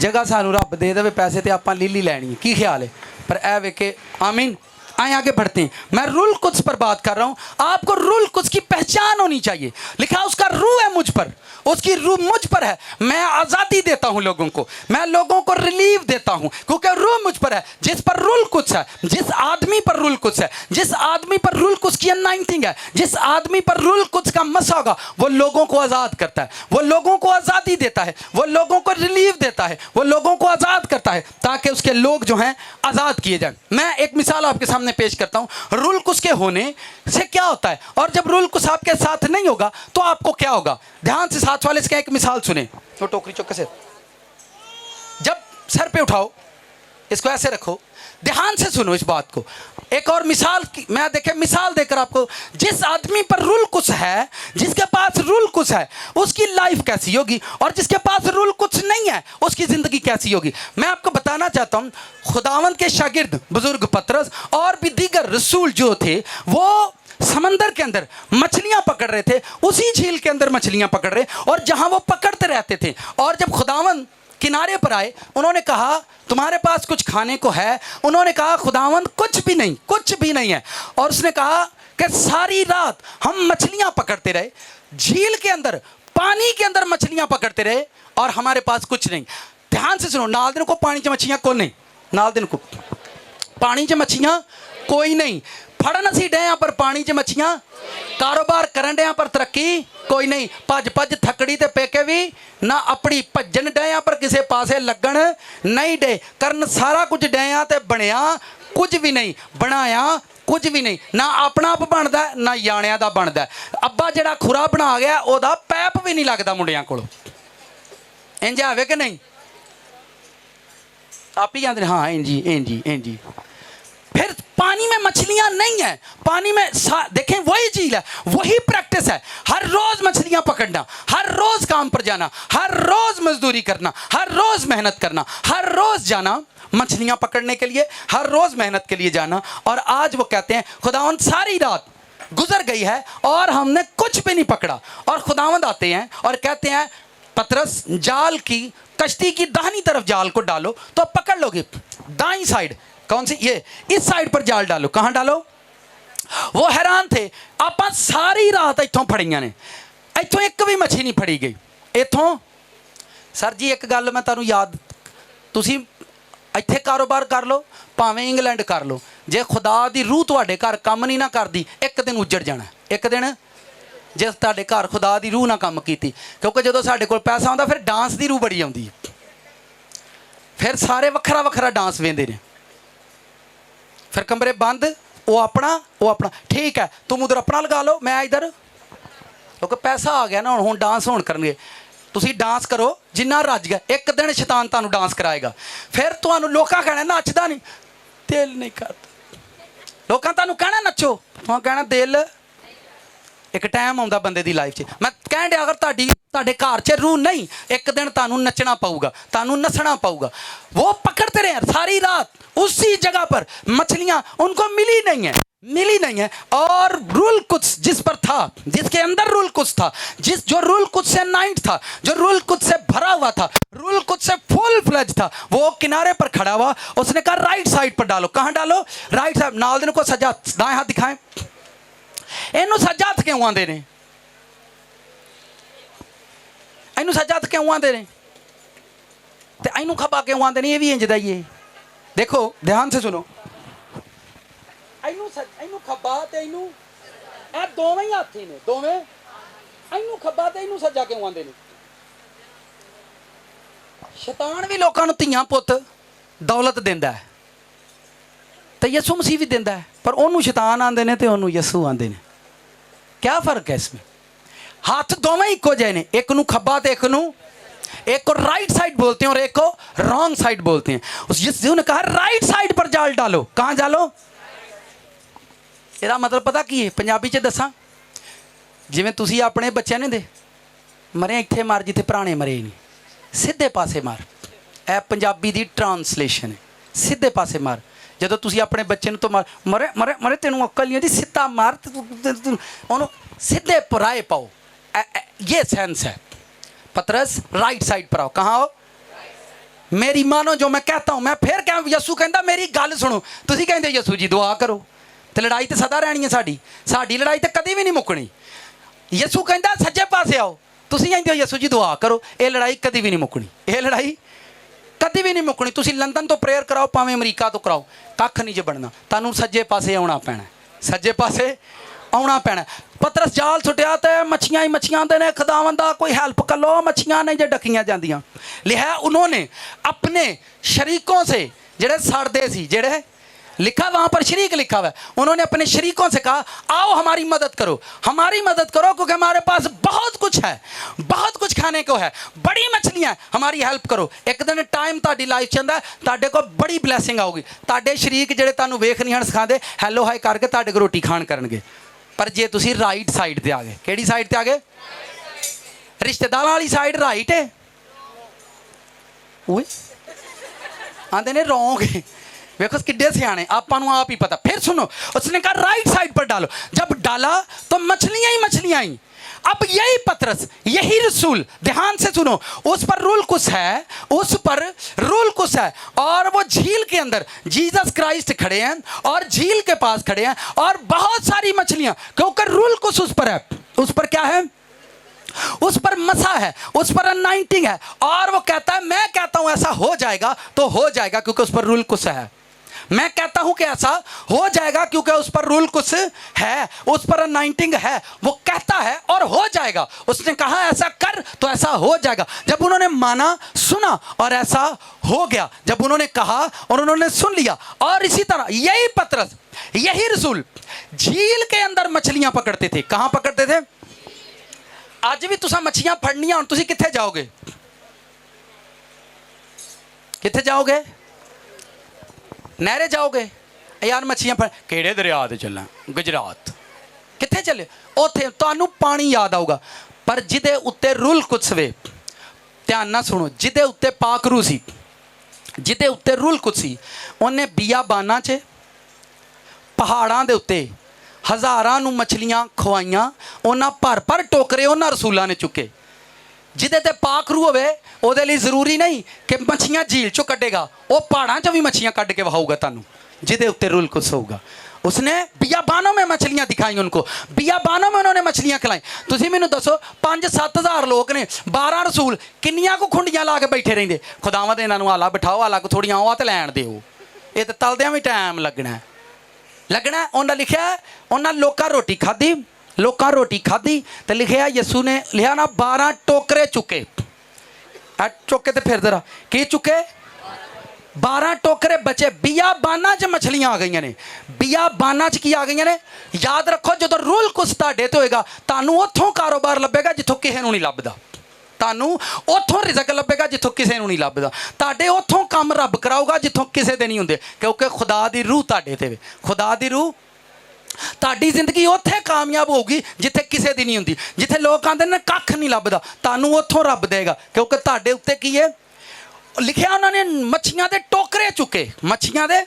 जगह सानू रब दे देवे, पैसे तो आप लीली लैनी है, की ख्याल है, पर ए वे के आमीन। आए आगे बढ़ते हैं। मैं रूल कुछ पर बात कर रहा हूँ। आपको रूल कुछ की पहचान होनी चाहिए। लिखा उसका रूह है मुझ पर, उसकी रूह मुझ पर है, मैं आज़ादी देता हूँ लोगों को, मैं लोगों को रिलीफ देता हूँ, क्योंकि रूह मुझ पर है। जिस पर रूल कुछ है, जिस आदमी पर रूल कुछ है, जिस आदमी पर रूल कुछ की अनाइंटिंग है, जिस आदमी पर रूल कुछ का मसा होगा, वो लोगों को आज़ाद करता है, वो लोगों को आज़ादी देता है, वो लोगों को रिलीफ देता है, वो लोगों को आज़ाद करता है, ताकि उसके लोग जो हैं आज़ाद किए जाएं। मैं एक मिसाल आपके सामने पेश करता हूं। रूल कुछ के होने से क्या होता है, और जब रूल कुछ आपके साथ नहीं होगा तो आपको क्या होगा। ध्यान से साथ वाले से एक मिसाल सुने। तो टोकरी चौके से जब सर पे उठाओ, इसको ऐसे रखो, ध्यान से सुनो इस बात को। एक और मिसाल मैं देखे मिसाल देकर आपको, जिस आदमी पर रूल कुछ है, जिसके पास रूल कुछ है, उसकी लाइफ कैसी होगी, और जिसके पास रूल कुछ नहीं है उसकी ज़िंदगी कैसी होगी। मैं आपको बताना चाहता हूँ, खुदावंद के शागिर्द बुजुर्ग पतरस और भी दीगर रसूल जो थे, वो समंदर के अंदर मछलियां पकड़ रहे थे, उसी झील के अंदर मछलियां पकड़ रहे, और जहां वो पकड़ते रहते थे, और जब खुदावंद किनारे पर आए, उन्होंने कहा तुम्हारे पास कुछ खाने को है। उन्होंने कहा खुदावंद कुछ भी नहीं है। और उसने कहा कि सारी रात हम मछलियां पकड़ते रहे, झील के अंदर पानी के अंदर मछलियां पकड़ते रहे, और हमारे पास कुछ नहीं। ध्यान से सुनो, नाल दिन को पानी च मछलियां कोई नहीं, नाल दिन को पानी च मछलियां कोई नहीं, फड़न असी डे पर पानी च मछियां, कारोबार करन डे पर तरक्की कोई नहीं, भज थकड़ी ते पेके भी ना, अपनी भजन डे पर किसी पासे लगन नहीं डे, करन सारा कुछ डे ते बनिया कुछ भी नहीं, बनाया कुछ भी नहीं, ना अपना आप बनता ना याणिया दा बनता। अब्बा जिहड़ा खुरा बना गया ओदा पैप भी नहीं लगता मुंडियां कोल, इंज आवे कि नहीं, आप ही कहते हाँ इंजी। फिर पानी में मछलियां नहीं है, पानी में देखें वही झील है, वही प्रैक्टिस है, हर रोज मछलियां पकड़ना, हर रोज काम पर जाना, हर रोज मजदूरी करना, हर रोज मेहनत करना, हर रोज जाना मछलियां पकड़ने के लिए, हर रोज मेहनत के लिए जाना। और आज वो कहते हैं खुदावंद सारी रात गुजर गई है और हमने कुछ भी नहीं पकड़ा। और खुदावंद आते हैं और कहते हैं पतरस जाल की कश्ती की दाहिनी तरफ जाल को डालो तो पकड़ लोगे। दाईं साइड कौन सी, ये इस साइड पर जाल डालो। कहाँ डालो? वो हैरान थे, आप सारी रात इतों फड़ियां ने, इतों एक भी मछली नहीं फड़ी गई इतों। सर जी एक गल मैं तुहानूं याद, तुसी इत्थे कारोबार कर लो भावें इंग्लैंड कर लो, जे खुदा दी रूह तुहाडे घर काम नहीं ना करदी, एक दिन उजड़ जाना। एक दिन जे तुहाडे घर खुदा दी रूह ना काम कीती, क्योंकि जदों साडे कोल पैसा आउंदा फिर डांस दी रूह बड़ी आउंदी है, फिर सारे वखरा वखरा डांस वेंदे ने, फिर कमरे बंद, वो अपना ठीक है, तुम उधर अपना लगा लो मैं इधर, क्योंकि पैसा आ गया ना हुण डांस होण करनगे। तुसी डांस करो जिन्ना रज गया, एक दिन शैतान तुहानूं डांस कराएगा, फिर तुहानूं लोकां कहना नचदा नहीं, दिल नहीं करदा, लोकां तुहानूं कहना नचो, तुहां कहना दिल। एक टाइम आउंदा बंदे दी लाइफ 'च, मैं कहण दिया अगर तुहाडे घर 'च रूह नहीं, एक दिन तुहानूं नचना पऊगा, तुहानूं नसना पऊगा। वो पकड़ते रहे सारी रात उसी जगह पर, मछलियां उनको मिली नहीं है और रूल कुछ जिस पर था, जिसके अंदर रूल कुछ था, जो रूल कुछ से नाइट था, जो रूल कुछ से भरा हुआ था, रूल कुछ से फुल फ्लेज था, वो किनारे पर खड़ा हुआ। उसने कहा राइट साइड पर डालो। कहाँ डालो? Right side. नाल दिन को सजा, दाएं हाथ दिखाएं। इनू सजा हथ क्यों आंदे ने? इनू सजा हथ क्यों आंदे ने ते इनू खब्बा क्यों आंदे ने? ये भी इंज दा ही है। देखो ध्यान से सुनो, इनू खब्बा ते इनू ए दोवें ही हाथी ने, दोवें। इनू खब्बा ते इनू सज्जा क्यों आंदे ने? शैतान भी लोकां नूं धीआं पुत्त दौलत दिंदा है ते यसू मसीह भी दिंदा है, पर ओनू शैतान आंदे ने ते ओनू यसू आंदे ने। क्या फर्क है इसमें? हाथ दोवें इक्को जिहे ने, एक नूं खब्बा ते एक को राइट साइड बोलते हैं और एक को रॉन्ग साइड बोलते हैं। उस यीशु ने कहा राइट साइड पर जाल डालो। कहाँ डालो? ਇਹਦਾ ਮਤਲਬ ਪਤਾ ਕੀ ਹੈ? ਪੰਜਾਬੀ 'ਚ ਦੱਸਾਂ, ਜਿਵੇਂ ਤੁਸੀਂ ਆਪਣੇ ਬੱਚਿਆਂ ਨੇ ਦੇ ਮਰੇ ਇੱਥੇ ਮਾਰ ਜਿੱਥੇ ਪੁਰਾਣੇ ਮਰੇ ਨਹੀਂ, ਸਿੱਧੇ ਪਾਸੇ ਮਾਰ। ਇਹ ਪੰਜਾਬੀ ਦੀ ਟਰਾਂਸਲੇਸ਼ਨ ਹੈ, ਸਿੱਧੇ ਪਾਸੇ ਮਾਰ। ਜਦੋਂ ਤੁਸੀਂ ਆਪਣੇ ਬੱਚੇ ਨੂੰ ਤੋਂ ਮਰੇ ਮਰੇ ਮਰੇ ਤੈਨੂੰ ਅਕਲ ਨਹੀਂ ਆਉਂਦੀ, ਸਿੱਧਾ ਮਾਰ ਉਹਨੂੰ, ਸਿੱਧੇ ਪੁਰਾਏ ਪਾਓ। ਇਹ सेंस है। पतरस राइट साइड पर आओ। कहाँ आओ? मेरी मानो जो मैं कहता हूँ। मैं फिर कह, यसू कहता मेरी गल सुनो। तुसी कहते यसू जी दुआ करो, तो लड़ाई तो सदा रहनी है साडी, साडी लड़ाई तो कभी भी नहीं मुकनी। यसू कहता सज्जे पासे आओ, तुसी कहते हो यसू जी दुआ करो। ये लड़ाई कभी भी नहीं मुकनी, ये लड़ाई कभी भी नहीं मुकनी। तुसी लंदन तो प्रेयर कराओ, भावें अमरीका तो कराओ, कख नहीं जे बनना। तुहानूं सज्जे पासे आउणा पैना, सज्जे पासे आउणा पैना। पतरस जाल सुटिया तो मच्छियां ही मच्छियां आंदे ने, खुदावंद दा कोई हेल्प कर लो, मच्छियां नहीं जे डकियां जांदियां। लिखा उन्होंने अपने शरीकों से जेड़े सड़दे सी, जेड़े लिखा वहाँ पर शरीक लिखा हुआ है, उन्होंने अपने शरीकों से कहा आओ हमारी मदद करो, हमारी मदद करो, क्योंकि हमारे पास बहुत कुछ है, बहुत कुछ खाने को है, बड़ी मछलियाँ, हमारी हेल्प करो। एक दिन टाइम ताड़ी लाइफ च आंदा, ताड़े को बड़ी ब्लैसिंग आऊगी। ताड़े शरीक जेड़े तुहानूं वेख नहीं हन सिखांदे, हैलो हाय करके ताड़े को रोटी खाण करनगे। पर जे तुसी राइट साइड ते आ गए, किहड़ी साइड ते आ गए? रिश्तेदारां वाली साइड राइट है, ओए आंदे ने रॉन्ग है। देखो किड्डे सियाने, आपां नूं आप ही पता। फिर सुनो, उसने कहा राइट साइड पर डालो। जब डाला तो मछलियां ही मछलियां आई। अब यही पतरस, यही रसूल, ध्यान से सुनो, उस पर रूल कुछ है, उस पर रूल कुछ है, और वो झील के अंदर जीसस क्राइस्ट खड़े हैं और झील के पास खड़े हैं और बहुत सारी मछलियां, क्योंकि रूल कुछ उस पर है। उस पर क्या है? उस पर मसा है, उस पर अनाइंटिंग है, और वो कहता है मैं कहता हूं ऐसा हो जाएगा तो हो जाएगा, क्योंकि उस पर रूल कुछ है। मैं कहता हूं कि ऐसा हो जाएगा क्योंकि उस पर रूल कुछ है, उस पर अनाइंटिंग है। वो कहता है और हो जाएगा। उसने कहा ऐसा कर तो ऐसा हो जाएगा। जब उन्होंने माना, सुना और ऐसा हो गया। जब उन्होंने कहा और उन्होंने सुन लिया। और इसी तरह यही पतरस, यही रसूल झील के अंदर मछलियां पकड़ते थे। कहां पकड़ते थे? आज भी तुसा मछलियां फड़नियां, तुसी कित्थे जाओगे? कित्थे जाओगे? नहरे जाओगे यार? मच्छियां फड़, किहड़े दरिया ते चलना? गुजरात। कित्थे चले? उत्थे तुहानूं पानी याद आऊगा, पर जिदे उत्ते रूल कुछ वे, ध्यान ना सुनो, जिदे उत्ते पाकरू सी, जिदे उत्ते रूल कुछ सी, उन्हें बियाबाना च पहाड़ां दे उत्ते हज़ारां नूं मछलियां खवाइयां। उन्हां भर भर टोकरे उन्हां रसूलां ने चुके। जिदे ते पाकरू होवे ओदे लई जरूरी नहीं कि मच्छियां झील चों कड्डेगा, वो पहाड़ां चों भी मच्छियां कड्ड के वहाऊगा तुहानूं, जिदे उत्ते रूल कुछ होगा। उसने बियाबानों में मछलियां दिखाई, उनको बियाबानों में उन्होंने मछलियां खिलाई। तुसीं मैनूं दसो 5-7 हज़ार लोग ने, 12 रसूल, किन्नियां को खुंडियां ला के बैठे रहिंदे? खुदावंद इन्हां नूं आला बिठाओ, आला को थोड़ियां आवा ते लैण दिओ, ये ते तलदियां भी टाइम लगना है, लगना है। उन्हां लिखिआ उन्हां लोकां रोटी खाधी, लोकां रोटी खाधी तो लिखिआ यसू ने लिखा ना 12 टोकरे चुके। चुके तो फिर जरा की चुके? 12 टोकरे बचे। बियाबाना च मछलियां आ गई ने। बियाबाना च की आ गई ने? याद रखो, जो रूल कुछ तुहाडे ते होएगा, तुहानूं उत्थों कारोबार लभेगा जिथों किसी नूं नहीं लभदा। तुहानूं उत्थों रिज़क लभेगा जिथों किसी नूं नहीं लभदा। तुहाडे उत्थों काम रब कराऊगा जिथों किसी दे नहीं हुंदे, क्योंकि खुदा दी रूह तुहाडे ते वे। खुदा दी रूह, ताड़ी जिंदगी उत्थे कामयाब होगी जिथे किसी दी नहीं हुंदी। जिथे लोग आंदे ने कख नहीं लभदा, तुहानूं उत्थों रब देगा, क्योंकि तुहाडे उत्ते की है? लिखिया उन्होंने मच्छियां दे टोकरे चुके, मच्छियां दे।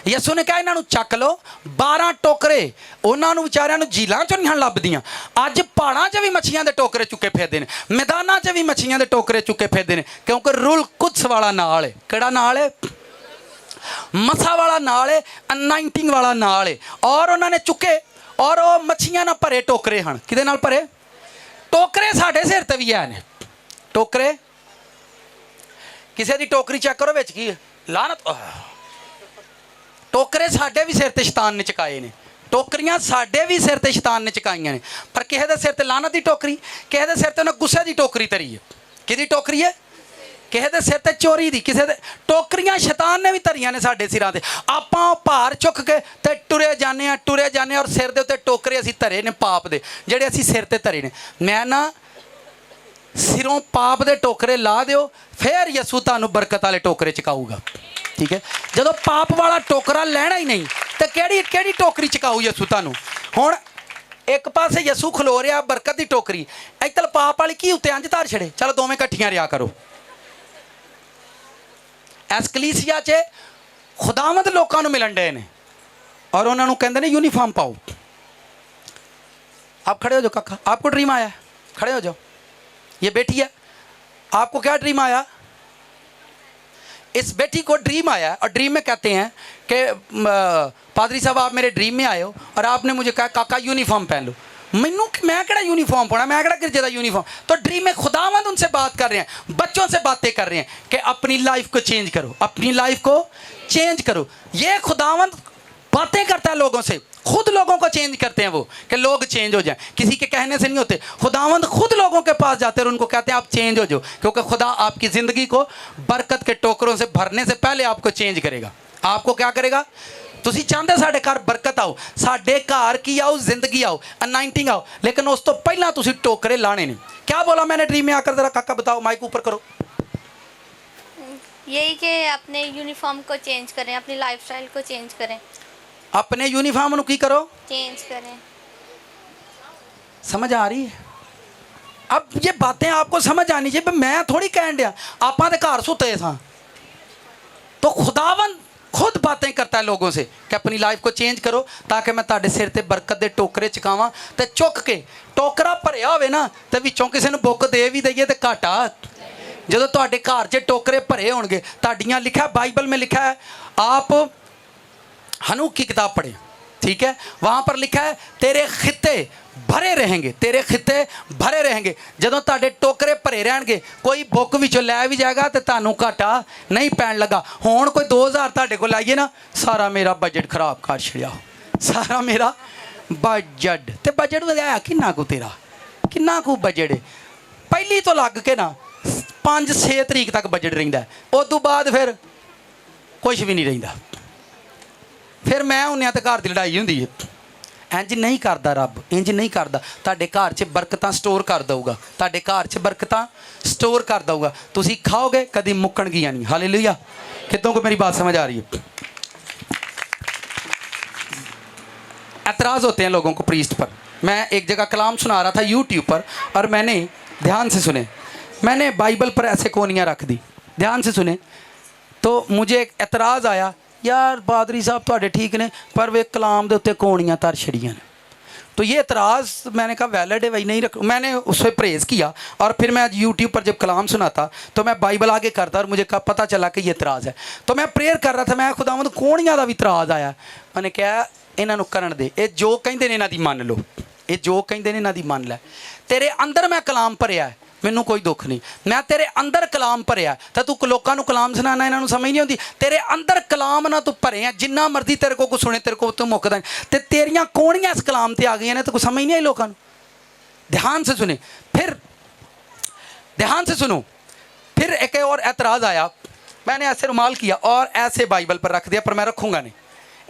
यसू ने कहा इन्हां नूं चक लो, 12 टोकरे उन्होंने बेचारियां नूं झीलां चों नहीं लभदियां। अज पहाड़ां 'च भी मच्छियां दे टोकरे चुके फिरदे ने, मैदानां 'च भी मच्छियां दे टोकरे चुके फिरदे ने, क्योंकि रूल कुद्स वाला नाल है। किहड़ा नाल है? मसा वाला नाल है, अनाइंटिंग वाला नाल है। और उन्होंने चुके और वो मच्छियां नाल भरे टोकरे हैं। किहदे नाल भरे? टोकरे साडे सिर ते भी है। टोकरे किसी की टोकरी चेक करो विच की लानत। टोकरे साडे भी सिर ते शैतान ने चकाए ने, टोकरियां साडे भी सिर ते शैतान ने चकाइयां ने। पर किसी के सिर ते लानत की टोकरी, किसी के सिर ते उन्हें गुस्से की टोकरी तरी है। किहदी टोकरी है? किसी के सिर ते चोरी दी, किसी दे टोकरियां शैतान ने भी धरियां ने साडे सिरां ते। आपां भार चुक के ते टुरे जाने और सिर दे उत्ते टोकरे असीं धरे ने पाप दे, जिहड़े असीं सिर ते धरे ने। मैं ना सिरों पाप दे टोकरे ला दिओ, फिर यसू तुहानूं बरकत वाले टोकरे चकाऊगा। ठीक है, जदों पाप वाला टोकरा लैना ही नहीं तो केड़ी टोकरी चकाऊ यसू तुहानूं। हुण एक पासे यसू खलो रहा बरकत की टोकरी, इधर पाप वाली की उत्ते अंज धर छड़े। चलो दोवें इकट्ठियां रिहा करो। इस कलीसिया च खुदावंद लोकां नूं मिलन डे ने और उन्होंने कहते हैं यूनीफॉर्म पाओ। आप खड़े हो जाओ काका, आपको ड्रीम आया, खड़े हो जाओ। ये बेटी है, आपको क्या ड्रीम आया? इस बेटी को ड्रीम आया और ड्रीम में कहते हैं कि पादरी साहब आप मेरे ड्रीम में आए हो और आपने मुझे कहा काका यूनीफॉर्म पहन लो। मैं केड़ा यूनीफॉर्म पाना, मैं केड़ा गिरजे दा यूनीफॉर्म। तो ड्रीम में खुदावंद उनसे बात कर रहे हैं, बच्चों से बातें कर रहे हैं कि अपनी लाइफ को चेंज करो, अपनी लाइफ को चेंज करो। ये खुदावंद बातें करता है लोगों से, खुद लोगों को चेंज करते हैं वो, कि लोग चेंज हो जाएं, किसी के कहने से नहीं होते। खुदावंद खुद लोगों के पास जाते हैं और उनको कहते हैं आप चेंज हो जाओ, क्योंकि खुदा आपकी ज़िंदगी को बरकत के टोकरों से भरने से पहले आपको चेंज करेगा। आपको क्या करेगा? तुसी चाहते साढ़े घर बरकत आओ, साढ़े घर की आओ, जिंदगी आओ, अनाइंटिंग आओ, लेकिन उस तो पहला तुसी टोकरे लाने ने। क्या बोला मैंने ड्रीम में आकर? जरा काका बताओ, माइक ऊपर करो। यही कि अपने यूनिफॉर्म को चेंज करें, अपनी लाइफस्टाइल को चेंज करें। अपने यूनीफॉर्म नूं की करो? चेंज करें। समझ आ रही है? अब ये बातें आपको समझ आनी चाहिए। मैं थोड़ी कहन दिया आपां दे घर सुते सां, तो खुदावंद खुद बातें करता है लोगों से कि अपनी लाइफ को चेंज करो ताकि मैं तुहाडे सिर ते बरकत दे टोकरे चकावां। ते चुक के टोकरा भरिया होवे ना ते विचों किसी नूं बुक दे भी दईए ते घाटा। जदों तुहाडे घर 'च टोकरे भरे होणगे, तुहाडियां लिखा बाइबल में लिखा है, आप हनूक की किताब पढ़े, ठीक है, वहाँ पर लिखा है तेरे खित्ते भरे रहेंगे, तेरे खित्ते भरे रहेंगे। जदों तुहाडे टोकरे भरे रहणगे, कोई बुक विचों लै भी जाएगा तो तुहानूं घाटा नहीं पैण लगा। हुण कोई 2000 तुहाडे कोल लाइए ना, सारा मेरा बजट खराब कर छड़िया, सारा मेरा बजट। ते बजट है किन्ना कु तेरा, किन्ना कु बजट है? पहली तो लग के ना 5-6 तरीक तक बजट रहिंदा है, उस तो बाद फिर कुछ भी नहीं रहिंदा। फिर मैं उन्हें तो घर की लड़ाई होंदी है। इंज नहीं करता रब, इंज नहीं करता। तुहाडे घर 'च बरकतां स्टोर कर दूगा, तुहाडे घर 'च बरकतां स्टोर कर दूगा। तुसीं खाओगे कभी मुक्कणगियां नहीं। हालेलुया। कितों को मेरी बात समझ आ रही है? एतराज़ होते हैं लोगों को प्रीस्ट पर। मैं एक जगह कलाम सुना रहा था यूट्यूब पर और मैंने ध्यान से सुने, मैंने बाइबल पर ऐसे कोनियाँ रख दी, ध्यान से सुने, तो मुझे एक एतराज़ आया, यार पादरी साहब तुहाडे ठीक ने पर वे कलाम के उत्ते कोनियाँ तर छड़ियां ने। तो ये एतराज़ मैंने कहा वैलिड है भाई, नहीं रख। मैंने उससे प्रेज़ किया और फिर मैं यूट्यूब पर जब कलाम सुनाता तो मैं बाइबल आगे करता और मुझे पता चला कि ये एतराज़ है। तो मैं प्रेयर कर रहा था, मैं खुदावंद कोनियाँ का भी एतराज़ आया। मैंने कहा इन्हां नूं करन दे, ये जो कहिंदे ने इन्हां दी मन लो, ये जो कहिंदे ने इन्हां दी मन लै। तेरे अंदर मैं कलाम भरिया है, मैनू कोई दुख नहीं, मैं तेरे अंदर कलाम भरिया तो तू लोगों को कलाम सुनाना इन्हों समझ नहीं आती। तेरे अंदर कलाम ना तू भरे हैं, जिन्ना मर्जी तेरे को कुछ सुने तेरे को तू मुकदा नहीं, तो तेरियां कोणियां इस कलाम ते आ गई ने तो कुछ समझ नहीं आई लोगों को। ध्यान से सुने, फिर ध्यान से सुनो। फिर एक और एतराज़ आया, मैंने ऐसे रुमाल किया और ऐसे बाइबल पर रख दिया, पर मैं रखूँगा नहीं,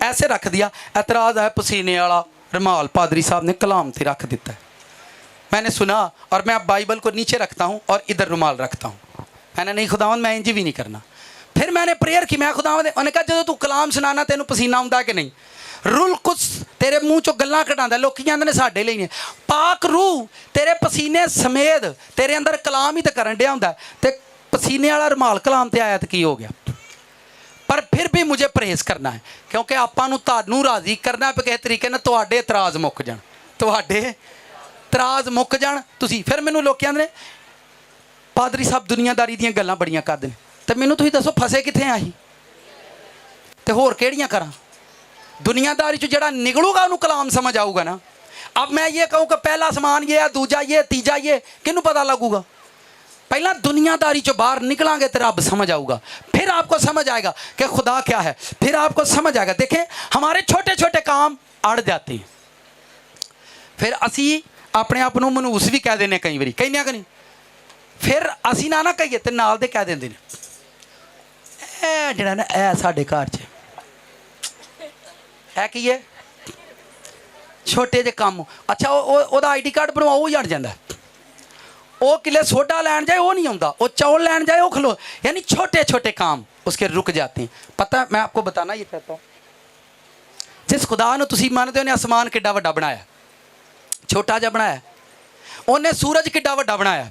ऐसे रख दिया। एतराज़ आया, पसीने वाला रुमाल पादरी साहब ने कलाम से रख दिता है। मैंने सुना और मैं अब बाइबल को नीचे रखता हूँ और इधर रुमाल रखता हूँ। मैंने नहीं खुदावंद मैं इंज भी नहीं करना। फिर मैंने प्रेयर की, मैं खुदावंद, उन्होंने कहा जो तू कलाम सुनाना तेनू पसीना आउंदा कि नहीं? रूल कुछ तेरे मूँह चों गल्लां कढांदा, लोकी कहंदे ने साडे लई ने। पाक रूह तेरे पसीने समेत तेरे अंदर कलाम ही तो करन डिया हुंदा ते पसीने वाला रुमाल कलाम ते आया तो की हो गया। पर फिर भी मुझे परहेज करना है, क्योंकि आपां नूं तुहानूं राज़ी करना है किसी तरीके नाल, तुहाडे इतराज़ मुक जाण, तुहाडे इतराज़ मुक जाण। तुसीं फिर मैनूं लोक कहंदे ने पादरी साहब दुनियादारी दीयां गल्लां बड़ियां करदे ने, ते मैनूं तुसीं दसो फसे कित्थे आ असीं, ते होर किहड़ियां करां? दुनियादारी चों जिहड़ा निकलूगा उहनूं कलाम समझ आऊगा ना। अब मैं ये कहूँ कि पहला समान ये है, दूजा ये, तीजा ये, किहनूं पता लगूगा? पहला दुनियादारी चो बाहर निकलांगे तो रब समझ आऊगा, फिर आपको समझ आएगा कि खुदा क्या है, फिर आपको समझ आएगा। देखें हमारे छोटे छोटे काम अड़ जाते हैं, फिर असी अपने आप को मनूस भी कह देने कई बारी, कहने कि नहीं, फिर असी ना ना कहिए तो नाल दे कह देंगे जिहड़ा ना ए साडे घर च है की है छोटे जे काम। अच्छा ओदा ID कार्ड बनवाओ वो अड़ जाता, वो किले सोडा लैन जाए वो नहीं आता, वो चौल लैन जाए वो खलो, यानी छोटे छोटे काम उसके रुक जाते हैं। पता है मैं आपको बताना ये चाहता हूँ, जिस खुदा ने तुसीं मानते हो ने आसमान किड्डा वड्डा बनाया, छोटा जा बनाया, उन्हें सूरज किड्डा वड्डा बनाया,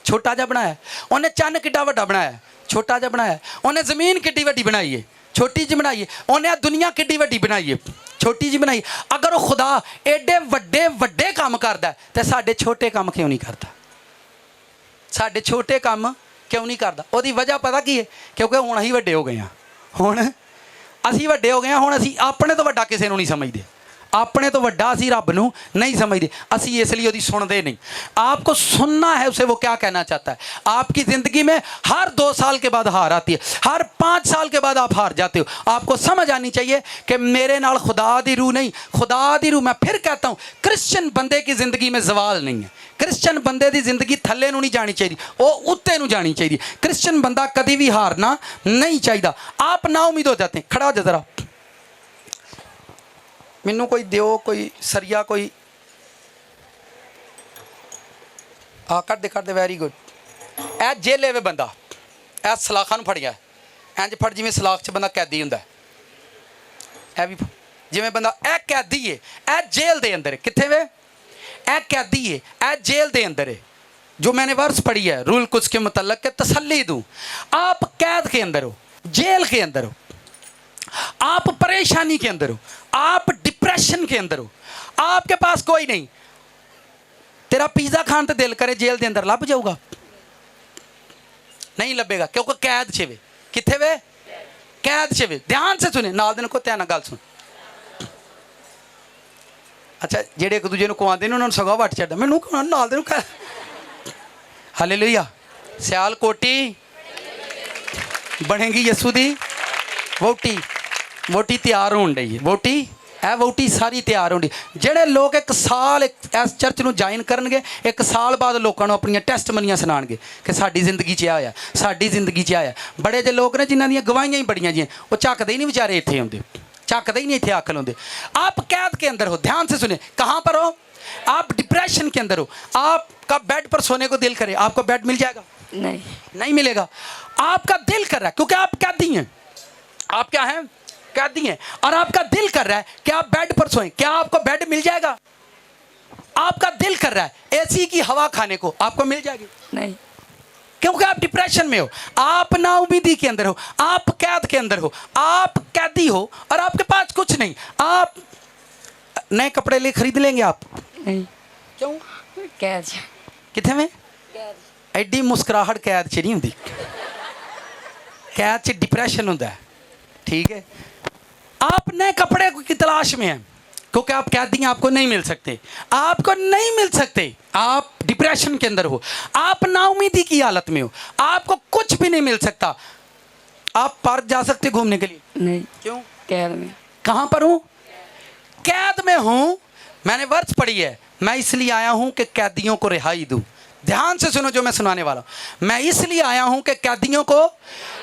छोटा जा बनाया, उन्हें चन्न किड्डा वड्डा बनाया, छोटा जा बनाया, उन्हें ज़मीन किड्डी वड्डी बनाई है, छोटी जी बनाई है, उन्हें दुनिया किड्डी वड्डी बनाई है, छोटी जी बनाई। अगर वो खुदा एडे वड्डे वड्डे काम करता है तो साडे छोटे काम क्यों नहीं करता? साडे छोटे काम क्यों नहीं करता? उसकी वजह पता की है? क्योंकि हुण असीं वड्डे हो गए हैं, हुण असीं वड्डे हो गए हैं, हुण असीं अपने तो वड्डा किसी नूं नहीं समझते, अपने तो वड्डा असीं रब नूं नहीं समझते, असीं इसलिए उसकी सुनते नहीं। आपको सुनना है उसे वो क्या कहना चाहता है। आपकी ज़िंदगी में हर 2 साल के बाद हार आती है, हर 5 साल के बाद आप हार जाते हो। आपको समझ आनी चाहिए कि मेरे नाल खुदा दी रूह नहीं, खुदा दी रूह, मैं फिर कहता हूँ क्रिश्चियन बंदे की ज़िंदगी में जवाल नहीं है। क्रिश्चियन बंदे की जिंदगी थले नहीं जानी चाहिए, वो उत्ते नूं जानी चाहिए। क्रिश्चियन बंदा कभी भी हारना नहीं चाहिए। आप ना उम्मीद हो जाते हैं। खड़ा हो जा जरा, मैनू कोई दियो, कोई सरिया, कोई कर दे वैरी गुड। ए जेल वे बंदा, ए सलाखा नूं फड़िया, इंज फड़ जिवें सलाख च बंदा कैदी हुंदा है, ए भी जिवें बंदा ए कैदी है, ए जेल दे अंदर कित्थे वे, ए कैदी है, ए जेल दे अंदर है। जो मैंने वर्स पढ़ी है रूल कुछ के मुतल्लक के तसल्ली दूँ, आप कैद के अंदर हो, जेल के अंदर हो, आप परेशानी के अंदर हो, आप डिप्रेशन के अंदर हो, आपके पास कोई नहीं, तेरा पिज़्ज़ा खान तो दिल करे जेल के अंदर लभ जाऊगा? नहीं लभेगा, क्योंकि कैद च वे। कित्थे वे? कैद च वे। ध्यान से सुने, नाल दे को ध्यान गल सुन। अच्छा जेडे एक दूजे को आते हैं उन्होंने सगों वट चढ़ा, मैनू नाल दे कह हालेलुया। सियाल कोटी बनेगी यसू दी वोटी, वोटी तैयार होने डई है, वोटी ए वोटी सारी तैयार होनी। जेडे लोग एक साल इस चर्च में ज्वाइन करनगे, एक साल बाद लोगों को अपन टेस्ट मनियां सुनाणगे कि साडी जिंदगी च आया, साडी जिंदगी च आया। बड़े जे लोग ने जिन्हां दी गवाहियां ही बड़ियां जी, वो झकदे ही नहीं बेचारे, इत्थे आउंदे झकदे ही नहीं, इत्थे आख लाउंदे। आप कैद के अंदर हो, ध्यान से सुने, कहाँ पर हो? आप डिप्रेशन के अंदर हो, आपका बेड पर सोने को दिल करे, आपको बेड मिल जाएगा? नहीं, नहीं मिलेगा। आपका दिल कर रहा है, क्योंकि आप कैदी हैं, आप क्या हैं? कैदी हैं, और आपका दिल कर रहा है कि आप बेड पर सोएं, क्या आपको बेड मिल जाएगा? आपका दिल कर रहा है एसी की हवा खाने को, आपको मिल जाएगी? नहीं, क्योंकि आप डिप्रेशन में हो, आप नाउमीदी के अंदर हो, आप कैद के अंदर हो, आप कैदी हो और आपके पास कुछ नहीं। आप नए कपड़े ले खरीद लेंगे आप? नहीं, क्यों? कैद कितने में? एडी मुस्कुराहट कैद च नहीं होंगी, कैद च डिप्रेशन होता है, ठीक है? आप नए कपड़े की तलाश में हैं, क्योंकि आप कैदी हैं, आपको नहीं मिल सकते, आपको नहीं मिल सकते, आप डिप्रेशन के अंदर हो, आप नाउमीदी की हालत में हो, आपको कुछ भी नहीं मिल सकता। आप पार्क जा सकते घूमने के लिए? नहीं, क्यों? कैद में। कहाँ पर हूँ? कैद में हूँ। मैंने वर्ष पढ़ी है, मैं इसलिए आया हूँ कि कैदियों को रिहाई दूँ। ध्यान से सुनो जो मैं सुनाने वाला हूँ, मैं इसलिए आया हूँ कि कैदियों को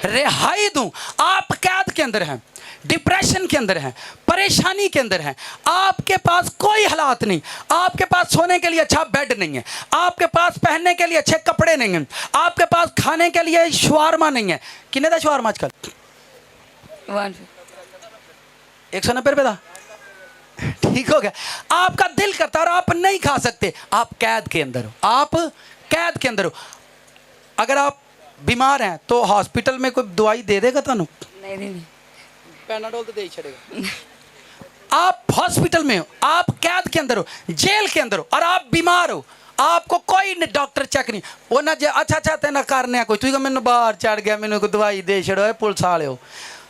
रिहाई दूँ। आप कैद के अंदर हैं, डिप्रेशन के अंदर हैं, परेशानी के अंदर हैं, आपके पास कोई हालात नहीं, आपके पास सोने के लिए अच्छा बेड नहीं है, आपके पास पहनने के लिए अच्छे कपड़े नहीं हैं, आपके पास खाने के लिए शवारमा नहीं है। कितने का शवारमा आजकल? 190 रुपये का, ठीक हो गया। आपका दिल करता और आप नहीं खा सकते, आप कैद के अंदर हो, आप कैद के अंदर हो। अगर आप बीमार हैं तो हॉस्पिटल में कोई दवाई दे देगा तुहानू? नहीं नहीं पैनाडोल तो दे ही छड़ेगा। आप हॉस्पिटल में हो, आप कैद के अंदर हो, जेल के अंदर हो, और आप बीमार हो, आपको कोई डॉक्टर चेक नहीं वो ना अच्छा तेना करने कोई तू मैंने बाहर चढ़ गया, मैंने कोई दवाई दे छड़ो, पुलिस वाले हो,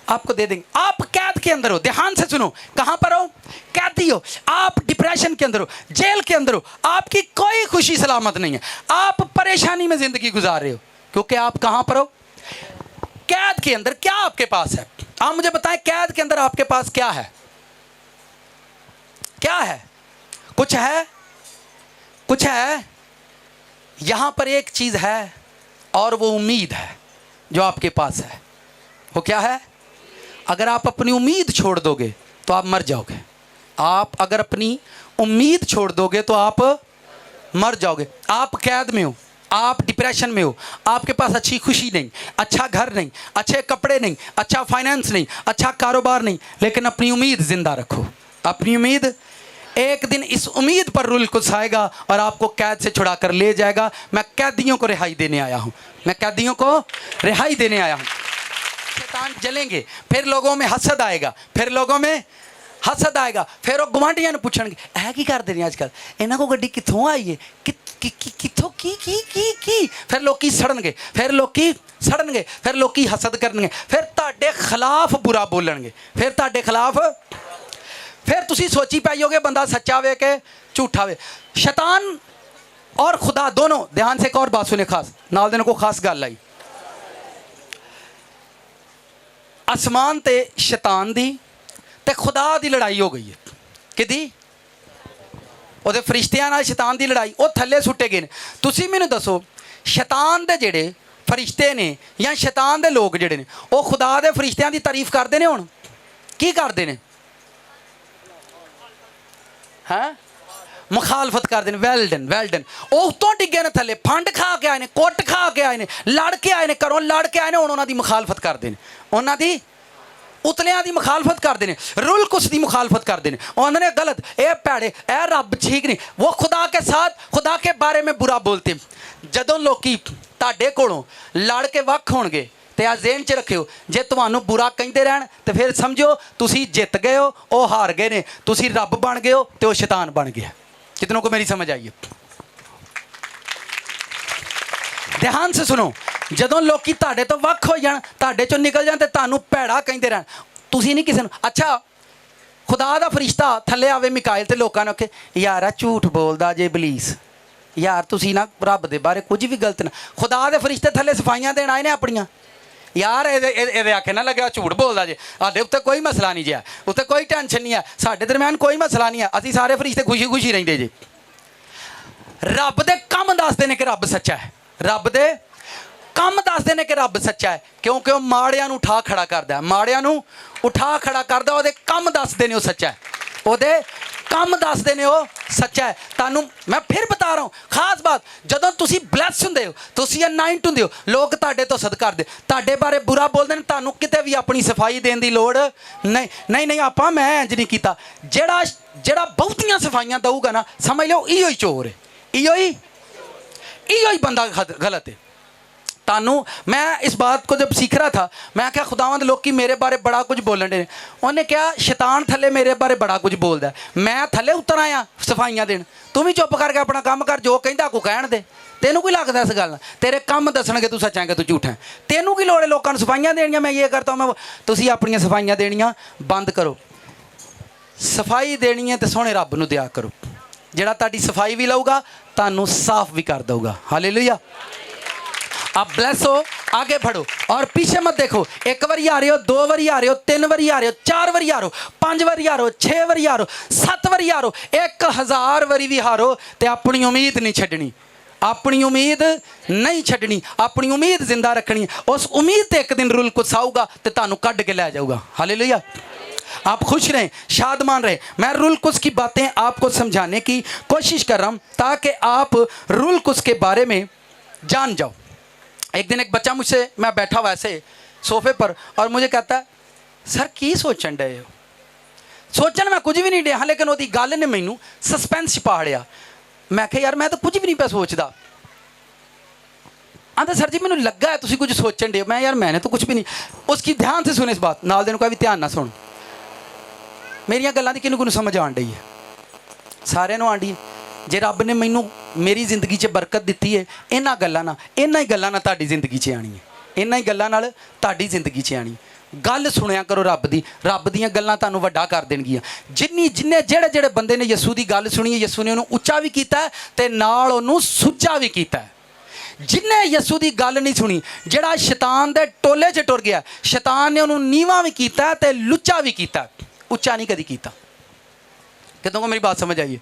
आपको दे देंगे। आप कैद के अंदर हो, ध्यान से सुनो, कहां पर हो? कैदी हो, आप डिप्रेशन के अंदर हो, जेल के अंदर हो, आपकी कोई खुशी सलामत नहीं है, आप परेशानी में जिंदगी गुजार रहे हो, क्योंकि आप कहां पर हो? कैद के अंदर। क्या आपके पास है? आप मुझे बताएं, कैद के अंदर आपके पास क्या है? क्या है? कुछ है? कुछ है? यहां पर एक चीज है, और वो उम्मीद है जो आपके पास है। वो क्या है? अगर आप अपनी उम्मीद छोड़ दोगे तो आप मर जाओगे। आप अगर अपनी उम्मीद छोड़ दोगे तो आप मर जाओगे। आप कैद में हो, आप डिप्रेशन में हो, आपके पास अच्छी खुशी नहीं, अच्छा घर नहीं, अच्छे कपड़े नहीं, अच्छा फाइनेंस नहीं, अच्छा कारोबार नहीं, लेकिन अपनी उम्मीद जिंदा रखो। अपनी उम्मीद, एक दिन इस उम्मीद पर रुल कुछ आएगा और आपको कैद से छुड़ा कर ले जाएगा। मैं कैदियों को रिहाई देने आया हूं, मैं कैदियों को रिहाई देने आया हूं। शैतान जलेंगे, फिर लोगों में हसद आएगा, फिर लोगों में हसद आएगा, फिर वो गुआंढियां ने पूछणगे ऐ की करदे ने आजकल, इन्हां को गड्डी कित्थों आई है, कित्थों की फिर लोकी सड़नगे, फिर लोकी सड़नगे, फिर लोकी हसद करनगे, फिर तुहाडे खिलाफ बुरा बोलणगे, फिर तुहाडे खिलाफ, फिर तुसी सोची पाइयोगे बंदा सच्चा वे के झूठा वे। शैतान और खुदा दोनों, ध्यान से एक और बात सुने, खास नाल देने को खास गल आई, आसमान ते शैतान दी ते खुदा दी लड़ाई हो गई है। किदी? ਉਹਦੇ ਫਰਿਸ਼ਤਿਆਂ ਨਾਲ ਸ਼ੈਤਾਨ ਦੀ ਲੜਾਈ, ਉਹ ਥੱਲੇ ਸੁੱਟੇ ਗਏ ਨੇ। ਤੁਸੀਂ ਮੈਨੂੰ ਦੱਸੋ, ਸ਼ੈਤਾਨ ਦੇ ਜਿਹੜੇ ਫਰਿਸ਼ਤੇ ਨੇ ਜਾਂ ਸ਼ੈਤਾਨ ਦੇ ਲੋਕ ਜਿਹੜੇ ਨੇ, ਉਹ ਖੁਦਾ ਦੇ ਫਰਿਸ਼ਤਿਆਂ ਦੀ ਤਾਰੀਫ ਕਰਦੇ ਨੇ? ਹੁਣ ਕੀ ਕਰਦੇ ਨੇ? ਹੈ ਮੁਖਾਲਫਤ ਕਰਦੇ ਨੇ। Well done. ਉਹ ਉੱਤੋਂ ਡਿੱਗੇ ਨੇ ਥੱਲੇ, ਫੰਡ ਖਾ ਕੇ ਆਏ ਨੇ, ਕੁੱਟ ਖਾ ਕੇ ਆਏ ਨੇ, ਲੜ ਕੇ ਆਏ ਨੇ, ਘਰੋਂ ਲੜ ਕੇ ਆਏ ਨੇ, ਹੁਣ ਉਹਨਾਂ ਦੀ ਮੁਖਾਲਫਤ ਕਰਦੇ ਨੇ, ਉਹਨਾਂ ਦੀ ਉਤਲਿਆਂ ਦੀ ਮੁਖਾਲਫਤ ਕਰਦੇ ਨੇ, रुल कुस ਦੀ मुखालफत करते हैं। उन्होंने गलत, ए भैड़े, ए रब ठीक नहीं, वो खुदा के साथ खुदा के बारे में बुरा बोलते। जदों लोकी ਤੁਹਾਡੇ ਕੋਲੋਂ लड़ के वक् होणगे ते आ ज़हन च रखियो, जे तुहानू बुरा कहते रहन तो फिर समझो तुसी जित गए हो, वो हार गए ने, तुसी रब बन गए हो तो शैतान बन गया। कितनों को मेरी समझ आई है? ध्यान से सुनो, जदों लोकी तुहाडे तो वक् हो जाण, तुहाडे चों निकल जाण ते तुहानू भैड़ा कहते रहन, तुसी नहीं किसी नूं। अच्छा, खुदा दा फरिश्ता थल्ले आवे मिकाइल ते लोकां ने आखे यार आ झूठ बोलदा जे इबलीस, यार तुसी ना रब दे बारे कुछ भी गलत ना। खुदा दे फरिश्ते थल्ले सफाइयां देण आए ने अपनियां, यार ये आखे ना लगे झूठ बोलदा जे, साडे उत्ते कोई मसला नहीं जे, उत्ते कोई टेंशन नहीं है, साडे दरम्यान कोई मसला नहीं है, असीं सारे फरिश्ते खुशी खुशी रहिंदे जे। रब दे कम दसदे ने कि रब सच्चा है, रब दे कम दसदे ने कि रब सच्चा है, क्योंकि वह माड़ियां नूं उठा खड़ा करदा है, माड़ियां नूं उठा खड़ा करदा, ਉਹਦੇ कम दसदे ने ਉਹ सच्चा है, ਉਹਦੇ कम दसदे ने ਉਹ सच्चा है। ਤੁਹਾਨੂੰ मैं फिर बता रहा हूँ, खास बात, ਜਦੋਂ ਤੁਸੀਂ ਬਲੈਸ ਹੁੰਦੇ ਹੋ, ਤੁਸੀਂ ਅਨਾਇੰਟ ਹੁੰਦੇ ਹੋ, ਲੋਕ ਤੁਹਾਡੇ ਤੋਂ ਸਦਕਾ ਕਰਦੇ, ਤੁਹਾਡੇ ਬਾਰੇ ਬੁਰਾ ਬੋਲਦੇ ਨੇ, ਤੁਹਾਨੂੰ ਕਿਤੇ ਵੀ ਆਪਣੀ ਸਫਾਈ ਦੇਣ ਦੀ ਲੋੜ ਨਹੀਂ ਆਪਾਂ ਮੈਂ ਇੰਜ ਨਹੀਂ ਕੀਤਾ। ਜਿਹੜਾ ਬਹੁਤੀਆਂ ਸਫਾਈਆਂ ਦਊਗਾ ਨਾ, ਸਮਝ ਲਓ ਇਹੋ ਹੀ ਚੋਰ ਹੈ, ਇਹੋ ही बंदा गलत है। तानू मैं इस बात को जब सीख रहा था, मैं क्या खुदावंद लोग की मेरे बारे बड़ा कुछ बोलन दे, उन्हें क्या शैतान थले मेरे बारे बड़ा कुछ बोलता है, मैं थले उतर आया सफाइयां देन, तू भी चुप करके अपना काम कर, जो कहता को कहण दे, तेनू की लगता इस गल, तेरे काम दसणगे तू सच्चा है कि तू झूठा है, तेनू की लोड़ है लोगों को सफाइयां देनियां, मैं ये करता हूँ, मैं तुसीं अपनियां सफाइयां देनियां बंद करो। सफाई देनी है तो सोहणे रब नूं दिया करो, जिहड़ा तुहाडी सफाई भी लऊगा तुहानूं साफ भी कर दूगा। हालेलुया। आप ब्लेस हो, आगे बढ़ो और पीछे मत देखो। एक बारी आ रहे हो, दो बारी आ रहे हो, तीन बारी आ रहे हो, चार बारी आ रहे हो, पांच बारी आ रहे हो, छे बारी आ रहे हो, सत्त बारी आ रहे हो, 1000 बारी भी हारो तो अपनी उम्मीद नहीं छड्डनी, अपनी उम्मीद नहीं छड्डनी, अपनी उम्मीद जिंदा रखनी। उस उम्मीद ते एक दिन रुल कुछ आऊगा तो तुहानूं कढ के लै जाऊगा। हालेलुया। आप खुश रहें, शादमान रहें। मैं रुल कुछ की बातें आपको समझाने की कोशिश कर रहा हूँ ताकि आप रुल कुछ के बारे में जान जाओ। एक दिन एक बच्चा मुझसे, मैं बैठा हुआ ऐसे सोफे पर, और मुझे कहता है सर की सोचन डे हो? सोचन मैं कुछ भी नहीं डे, लेकिन वो गल ने मैनू सस्पेंस पाड़िया। मैं कहा यार मैं तो कुछ भी नहीं पे सोचता। आंदा सर जी मैंने लगा है तुसी कुछ सोचन दे। मैं यार मैंने तो कुछ भी नहीं। उसकी ध्यान से सुने इस बात, नाल दे नूं कहा भी ध्यान ना सुन। मेरियां गल्लां दी किहनूं किहनूं समझ आण डई है? सारिਆਂ ਨੂੰ आंडी है। जे रब ने मैनू मेरी जिंदगी 'च बरकत दित्ती है, इन्हां ही गल्लां नाल तुहाडी जिंदगी 'च आनी है, इन्हां ही गल्लां नाल तुहाडी जिंदगी 'च आनी। गल सुनिया करो रब दी, रब दीयां गल्लां तुहानूं वड्डा कर देणगीਆਂ। जिन्ने ਜਿਹੜੇ ਬੰਦੇ ਨੇ ਯਿਸੂ ਦੀ ਗੱਲ ਸੁਣੀ ਹੈ, ਯਿਸੂ ਨੇ ਉਹਨੂੰ ਉੱਚਾ ਵੀ ਕੀਤਾ ਤੇ ਨਾਲ ਉਹਨੂੰ ਸੁੱਚਾ ਵੀ ਕੀਤਾ। जिन्हें यसू की गल नहीं सुनी, जिहड़ा शैतान दे टोले च टुर गया, शैतान ने उन्होंने नीवा भी किया ते लुच्चा भी किया, उच्चा नहीं कदी किया। कितों को मेरी बात समझ आई है?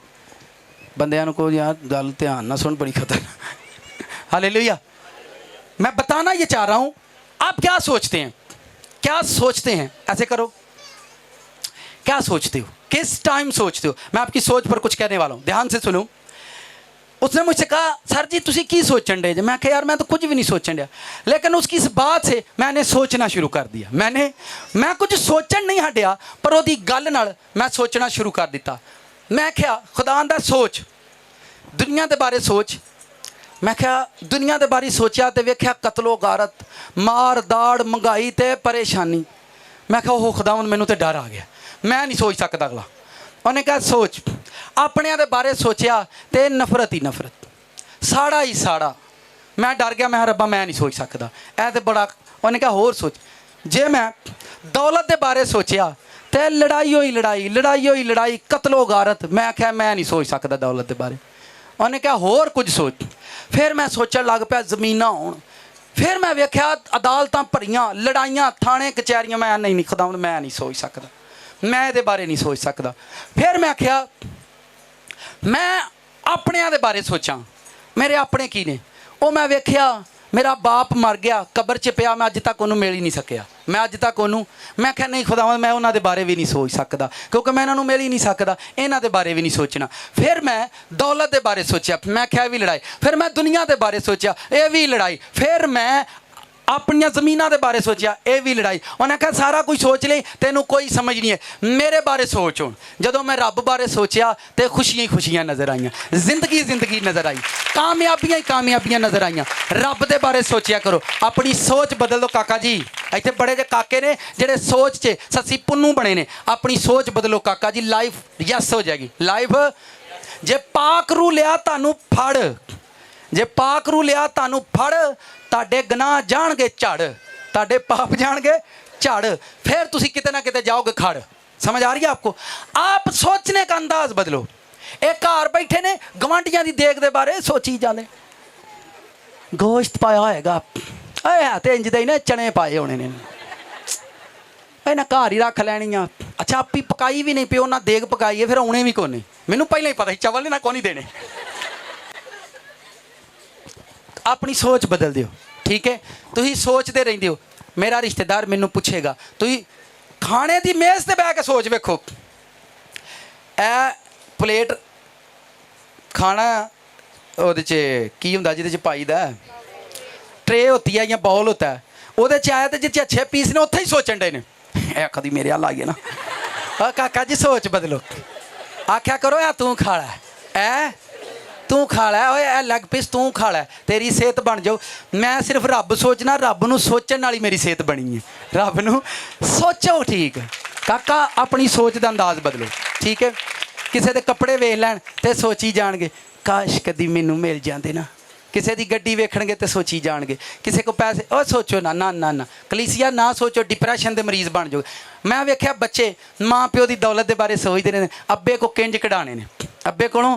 बंदियां को यार गल ध्यान ना सुन, बड़ी खतरनाक। हालेलुया। मैं बताना ये चाह रहा हूँ, आप क्या सोचते हैं? क्या सोचते हैं? ऐसे करो, क्या सोचते हो? किस टाइम सोचते हो? मैं आपकी सोच पर कुछ कहने वाला हूँ, ध्यान से सुनो। उसने मुझसे कहा सर जी तुसी की सोचन डे? मैं कहा यार मैं तो कुछ भी नहीं सोचन दिया, लेकिन उसकी इस बात से मैंने सोचना शुरू कर दिया। मैं कुछ सोचन नहीं हटिया, पर वो गल नाल मैं सोचना शुरू कर दिता। मैं क्या खुदा दा सोच, दुनिया के बारे सोच। मैं क्या दुनिया के बारे सोचा तो वेख्या कतलो गारत, मार दाड़, महंगाई ते परेशानी। मैं क्या ओह खुदा मैनू तो डर आ गया, मैं नहीं सोच सकता अगला। उन्हें कहा सोच, अपने दे बारे सोचा तो नफरत ही नफरत, साड़ा ही साड़ा। मैं डर गया, मैं रब्बा मैं नहीं सोच सकता, ऐ तो बड़ा। उन्हें कहा होर सोच, जे मैं दौलत के बारे सोचा तो लड़ाई होई लड़ाई, लड़ाई होई लड़ाई, कतलो गारत। मैं आख्या मैं नहीं सोच सकता दौलत के बारे। उन्हें कहा होर कुछ सोच। फिर मैं सोचन लग पाया जमीना होण। फिर मैं वेख्या अदालतां भरियां, लड़ाइयां, थाने कचहरियां। मैं नहीं खुदा मैं नहीं सोच सकता, मैं ये बारे नहीं सोच सकता। फिर मैं आख्या मैं अपने दे बारे सोचा, मेरे अपने की ने। वो मैं वेख्या मेरा बाप मर गया, कबर च पिया, मैं अज तक उन्होंने मिल ही नहीं सकिया। मैं अज तक उन्होंने मैं क्या नहीं खुदा मैं उन्होंने बारे भी नहीं सोच सकता, क्योंकि मैं इन्होंने मिल ही नहीं सकता, इन्हों के बारे भी नहीं सोचना। फिर मैं दौलत के बारे सोचा, मैं क्या भी लड़ाई। फिर मैं दुनिया के बारे सोचा, ये भी लड़ाई। फिर मैं अपन जमीनों के बारे सोचा, ये भी लड़ाई। उन्हें कहा सारा कुछ सोच ले, तेनों कोई समझ नहीं है, मेरे बारे सोच। हूँ जदों मैं रब बारे सोचा तो खुशियां ही खुशियां नज़र आईयां, जिंदगी जिंदगी नज़र आई, कामयाबियां ही कामयाबियां नज़र आईयां। रब के बारे सोचा करो, अपनी सोच बदल दो। काका जी इतने बड़े जे काके ने जेडे सोच च ससी पुन्नू बने ने, अपनी सोच बदलो काका जी, लाइफ यस हो जाएगी। लाइफ जे पाक रू लिया तानू फड़, जे पाक रू लिया तानू फड़, ताडे गनाह जाणगे झड़, ताडे पाप जाणगे झड़, फिर तुसी किते ना किते जाओगे खड़। समझ आ रही है आपको? आप सोचने का अंदाज बदलो। एक घर बैठे ने गवांढियां दी देख दे बारे सोची जाने, गोश्त पाया होएगा, ते इंज दे ने चने पाए होने ने, इन्हें घर ही रख लैनियां। अच्छा आपी पकाई भी नहीं पिओ ना, देग पकाई है, फिर आने भी कोने। मैनू पहले ही पता ही चावल ना कोनी देने। अपनी सोच बदल दियो, ठीक है? तुम सोचते रहते हो। मेरा रिश्तेदार मैनू पूछेगा, तुम खाने की मेज़ से बह के सोच वेखो, ए प्लेट खाना ਉਹਦੇ 'ਚ ਕੀ ਹੁੰਦਾ ਜਿਹਦੇ 'ਚ ਪਾਈਦਾ, ट्रे होती है या बाउल होता है, ਉਹਦੇ 'ਚ आया तो जिथे अच्छे पीस ने उत्थे ही सोचन डे ने, ए कभी मेरे हाल आइए ना। काका जी सोच बदलो, आख्या करो या तू खा लै, ऐ तू खा लै, ओए लैग पीस तू खा लै, तेरी सेहत बन जाओ। मैं सिर्फ रब सोचना, रब नूं सोचण नाल ही मेरी सेहत बनी है। रब नूं सोचो, ठीक काका? अपनी सोच का अंदाज़ बदलो, ठीक है? किसी के कपड़े वेख लैण ते सोची जाणगे काश कदी मैनू मिल जाते ना, किसी की गड्डी वेखणगे तो सोची जाणगे, किसी को पैसे, ओ सोचो ना ना ना ना कलीसिया ना सोचो, डिप्रैशन के मरीज़ बन जाओ। मैं वेख्या बच्चे माँ प्यो की दौलत के बारे सोचते रहते, अब्बे को किंज कढ़ाने ने, अब्बे कोलों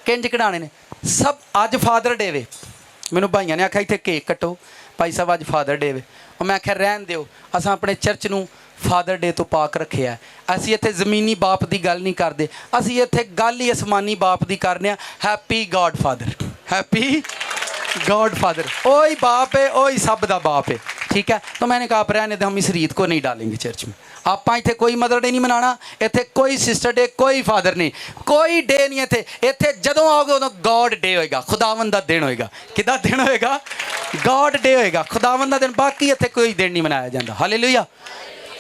किंज कढ़ाने ने। सब अज फादर डे वे, मैनू भाइयों ने आख्या इत्थे केक कट्टो, भाई साहब अज फादर डे वे। और मैं आख्या रहन दिओ, असां अपने चर्च नूं फादर डे तो पाक रखे है। असी इत्थे ज़मीनी बाप की गल नहीं करते, असी इत्थे गल ही आसमानी बाप की करने। Happy God father, happy God father, ओही बाप है, ओही सब दा बाप है, ठीक है? तो मैंने कहा आप रहने दे, हम इस रीत को नहीं डालेंगे चर्च में। आप इत्थे कोई मदर डे नहीं मनाना, इत्थे कोई सिस्टर डे, कोई फादर नहीं, कोई डे नहीं इत्थे। इत्थे जदों आओगे उदों गॉड डे होएगा, खुदावंद दा दिन होएगा। किदा दिन होएगा? गॉड डे होएगा, खुदावंद दा दिन। बाकी इत्थे कोई दिन नहीं मनाया जाता। हालेलुया।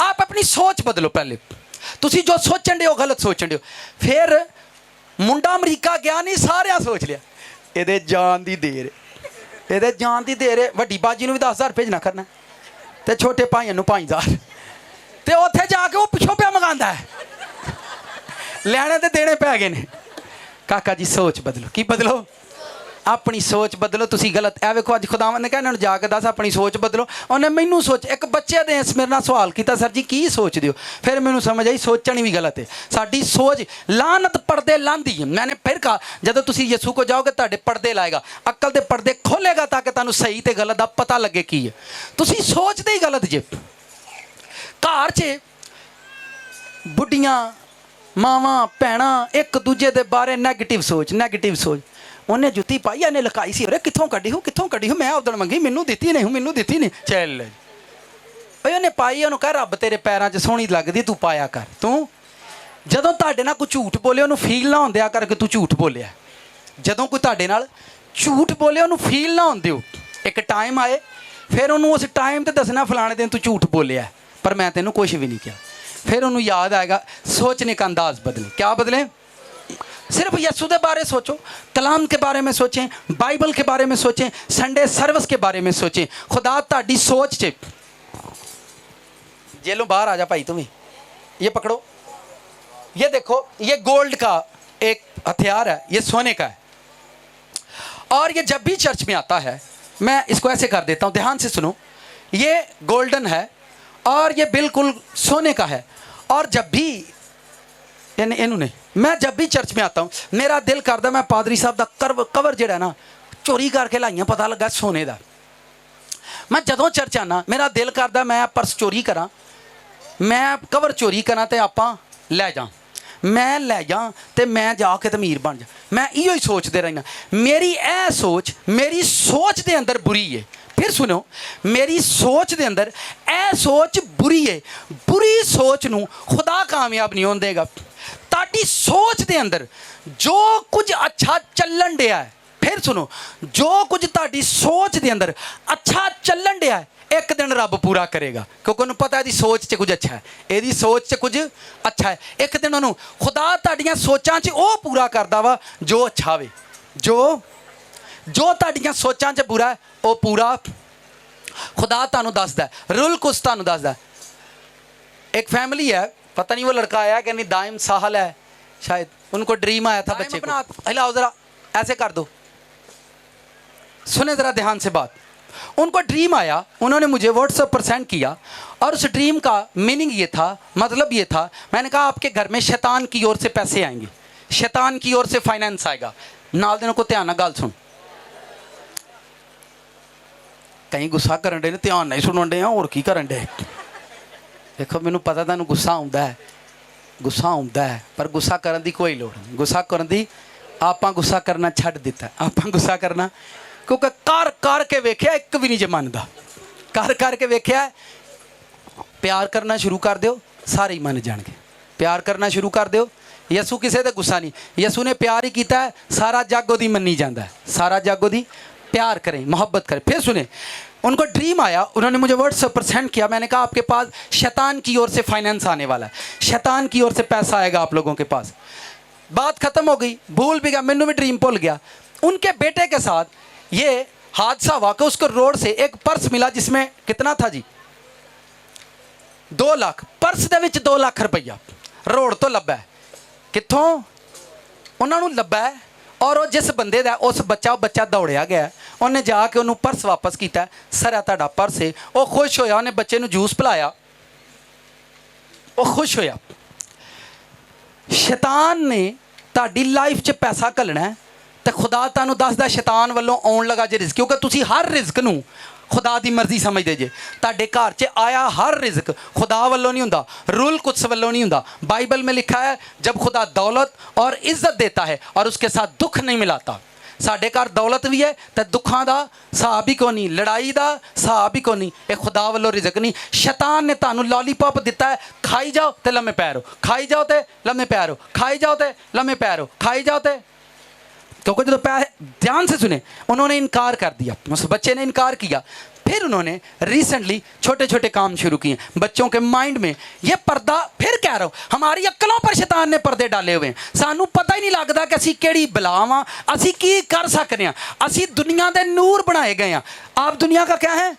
आप अपनी सोच बदलो। पहले तुसी जो सोचन दे हो गलत सोचन दे हो। फिर मुंडा अमरीका गया नहीं, सारे सोच लिया ये जान दी देर, ਇਹਦੇ ਜਾਣ ਦੀ ਦੇਰ ਹੈ, ਵੱਡੀ ਬਾਜੀ ਨੂੰ ਵੀ 10,000 ਭੇਜਣਾ ਕਰਨਾ ਤੇ ਛੋਟੇ ਭਾਈਆਂ ਨੂੰ 5,000 ਤੇ ਉੱਥੇ ਜਾ ਕੇ ਉਹ ਪਿੱਛੋਂ ਪਿਆ ਮੰਗਾਉਂਦਾ ਹੈ। ਲੈਣੇ ਤੇ ਦੇਣੇ ਪੈ ਗਏ ਨੇ। ਕਾਕਾ ਜੀ ਸੋਚ ਬਦਲੋ। ਕੀ ਬਦਲੋ? ਆਪਣੀ ਸੋਚ ਬਦਲੋ। ਤੁਸੀਂ ਗਲਤ ਐ ਵੇਖੋ ਅੱਜ ਖੁਦਾਵੰਦ ਨੇ ਕਿਹਾ ਇਹਨਾਂ ਨੂੰ ਜਾ ਕੇ ਦੱਸ ਆਪਣੀ ਸੋਚ ਬਦਲੋ। ਉਹਨੇ ਮੈਨੂੰ ਸੋਚ ਇੱਕ ਬੱਚੇ ਦੇ ਮੇਰੇ ਨਾਲ ਸਵਾਲ ਕੀਤਾ, ਸਰ ਜੀ ਕੀ ਸੋਚਦੇ ਹੋ? ਫਿਰ ਮੈਨੂੰ ਸਮਝ ਆਈ ਸੋਚਣੀ ਵੀ ਗਲਤ ਹੈ। ਸਾਡੀ ਸੋਚ ਲਾਨਤ ਪਰਦੇ ਲਾਂਦੀ ਹੈ। ਮੈंने ਫਿਰ ਕਹਾ ਜਦੋਂ ਤੁਸੀਂ ਯਿਸੂ ਕੋ ਜਾਓਗੇ ਤੁਹਾਡੇ ਪਰਦੇ ਲਾਏਗਾ, ਅਕਲ ਦੇ ਪਰਦੇ ਖੋਲੇਗਾ ਤਾਂ ਕਿ ਤੁਹਾਨੂੰ ਸਹੀ ਤੇ ਗਲਤ ਦਾ ਪਤਾ ਲੱਗੇ ਕੀ ਹੈ। ਤੁਸੀਂ ਸੋਚਦੇ ਹੀ ਗਲਤ ਜੇ। ਘਰ 'ਚ ਬੁੱਢੀਆਂ ਮਾਵਾਂ ਭੈਣਾਂ ਇੱਕ ਦੂਜੇ ਦੇ ਬਾਰੇ ਨੈਗੇਟਿਵ ਸੋਚ। ਉਹਨੇ ਜੁੱਤੀ ਪਾਈ, ਇਹਨੇ ਲਕਾਈ ਸੀ, ਅਰੇ ਕਿੱਥੋਂ ਕੱਢੀ ਹੋ? ਮੈਂ ਉਦਣ ਮੰਗੀ, ਮੈਨੂੰ ਦਿੱਤੀ ਨਹੀਂ। ਚੱਲ ਓਏ ਉਹਨੇ ਪਾਈ, ਉਹਨੂੰ ਕਹਿ ਰੱਬ ਤੇਰੇ ਪੈਰਾਂ 'ਚ ਸੋਹਣੀ ਲੱਗਦੀ, ਤੂੰ ਪਾਇਆ ਕਰ। ਤੂੰ ਜਦੋਂ ਤੁਹਾਡੇ ਨਾਲ ਕੋਈ ਝੂਠ ਬੋਲੇ ਉਹਨੂੰ ਫੀਲ ਨਾ ਹੁੰਦਿਆ ਕਰ ਕਿ ਤੂੰ ਝੂਠ ਬੋਲਿਆ। ਜਦੋਂ ਕੋਈ ਤੁਹਾਡੇ ਨਾਲ ਝੂਠ ਬੋਲੇ ਉਹਨੂੰ ਫੀਲ ਨਾ ਹੁੰਦੇ ਹੋ। ਇੱਕ ਟਾਈਮ ਆਏ ਫਿਰ ਉਹਨੂੰ ਉਸ ਟਾਈਮ ਤੇ ਦੱਸਣਾ ਫਲਾਣੇ ਦਿਨ ਤੂੰ ਝੂਠ ਬੋਲਿਆ ਪਰ ਮੈਂ ਤੈਨੂੰ ਕੁਝ ਵੀ ਨਹੀਂ ਕਿਹਾ। फिर उन्होंने याद आएगा। सोचने का अंदाज बदले। क्या बदले? सिर्फ यीशु के बारे सोचो, कलाम के बारे में सोचें, बाइबल के बारे में सोचें, संडे सर्विस के बारे में सोचें। खुदा ताड़ी सोच चे जेलों बाहर आ जा भाई, तुम्हें ये पकड़ो, ये देखो, ये गोल्ड का एक हथियार है, ये सोने का है। और ये जब भी चर्च में आता है मैं इसको ऐसे कर देता हूँ, ध्यान से सुनो। ये गोल्डन है और ये बिल्कुल सोने का है। और जब भी इन्होंने मैं जब भी चर्च में आता हूँ मेरा दिल करता मैं पादरी साहब का कवर जड़ा ना चोरी करके लाइया, पता लगा सोने का। मैं जदों चर्च आना मेरा दिल करता मैं पर्स चोरी करा, मैं कवर चोरी करा तो आपां लै जा, मैं लै जा तो मैं जाके तो अमीर बन जा। मैं इहो ही सोचते रहना। मेरी ए सोच मेरी सोच के अंदर बुरी है। फिर सुनो, मेरी सोच के अंदर ए सोच बुरी है। बुरी सोच नू खुदा कामयाब नहीं होने देगा। ताड़ी सोच के अंदर जो कुछ अच्छा चलन दिया है, फिर सुनो, जो कुछ ताड़ी सोच के अंदर अच्छा चलन दिया है एक दिन रब पूरा करेगा, क्योंकि उन्होंने पता है सोच च कुछ अच्छा है, यदि सोच च कुछ अच्छा है। एक दिन उन्होंने खुदा ताड़ियां सोचां च वो पूरा करदा वा जो अच्छा वे। जो ताड़ियां सोचां च बुरा है वो पूरा खुदा तानू दसदा है। रुल कुछ तानू दसदा है। एक फैमिली है, पता नहीं वो लड़का आया कि नहीं, दाइम साहल है शायद, उनको ड्रीम आया था बच्चे को। हिलाओ जरा, ऐसे कर दो, सुने जरा ध्यान से बात। उनको ड्रीम आया, उन्होंने मुझे व्हाट्सएप पर सेंड किया और उस ड्रीम का मीनिंग ये था, मतलब ये था, मैंने कहा आपके घर में शैतान की ओर से पैसे आएंगे, शैतान की ओर से फाइनेंस आएगा। नाल दिनों को ध्यान नाल गल सुन, कहीं गुस्सा करन दे ने, ध्यान नहीं सुनन दे और की करन दे। देखो मैनू पता तुहानू गुस्सा आउंदा है पर गुस्सा करन दी कोई लोड़ नहीं। गुस्सा करन दी आपां गुस्सा करना छड्ड दिता। आपां गुस्सा करना क्योंकि कर कर के वेख्या एक भी नहीं जे मनदा। कर कर के वेख्या, प्यार करना शुरू कर दो सारे ही मन जाणगे। प्यार करना शुरू कर दो। यसू किसी ते गुस्सा नहीं, यसू ने प्यार ही किया है, सारा जग ओदी मन्नी जाता है, सारा जग ओदी प्यार करें, मोहब्बत करें। फिर सुने, उनको ड्रीम आया, उन्होंने मुझे व्हाट्सएप पर सेंड किया। मैंने कहा आपके पास शैतान की ओर से फाइनेंस आने वाला है, शैतान की ओर से पैसा आएगा आप लोगों के पास। बात खत्म हो गई, भूल भी गया, मैनू भी ड्रीम भूल गया। उनके बेटे के साथ ये हादसा हुआ कि उसको रोड से एक पर्स मिला जिसमें कितना था जी, 2 लाख। पर्स दे विच 2 लाख रुपया रोड तो लब्भा है। कित्थों उन्होंने लब्भा है। और वो जिस बंदे दा उस बच्चा दौड़िया गया, उन्हें जाके उन्होंने पर्स वापस किया। सर तुहाडा पर्स है। वो खुश होया, उन्हें बच्चे नूं जूस पिलाया, वो खुश होया। शैतान ने तुहाडी लाइफ च पैसा घलना है तो खुदा तुहानू दसदा शैतान वालों आउण लगा जे रिस्क, क्योंकि तुसी हर रिस्क नूं खुदा दी मर्जी समझदे जे। तुहाडे घर च आया हर रिस्क खुदा वालों नहीं हुंदा, रूल कुछ वालों नहीं हुंदा। बाइबल में लिखा है जब खुदा दौलत और इज्जत देता है और उसके साथ दुख नहीं मिलाता। साडे घर दौलत भी है तो दुखों का हिसाब ही कोई नहीं, लड़ाई का हिसाब ही कोई नहीं। ये खुदा वालों रिजक नहीं। शैतान ने तुहानू लॉलीपॉप दिता है, खाई जाओ तो लम्मे पै रहो, खाई जाओ तो लम्मे पै रहो, खाई जाओ तो लम्मे पै रहो, खाई जाओ तो। क्योंकि जो ध्यान से सुने, उन्होंने इनकार कर दिया, उस बच्चे ने इनकार किया। फिर उन्होंने रिसेंटली छोटे छोटे काम शुरू किए। बच्चों के माइंड में ये पर्दा, फिर कह रहा हूँ, हमारी अक्लों पर शैतान ने पर्दे डाले हुए हैं। सानू पता ही नहीं लगता कि असी केड़ी बला वां, असी की कर सकते हैं। असी दुनिया के नूर बनाए गए हैं। आप दुनिया का क्या है?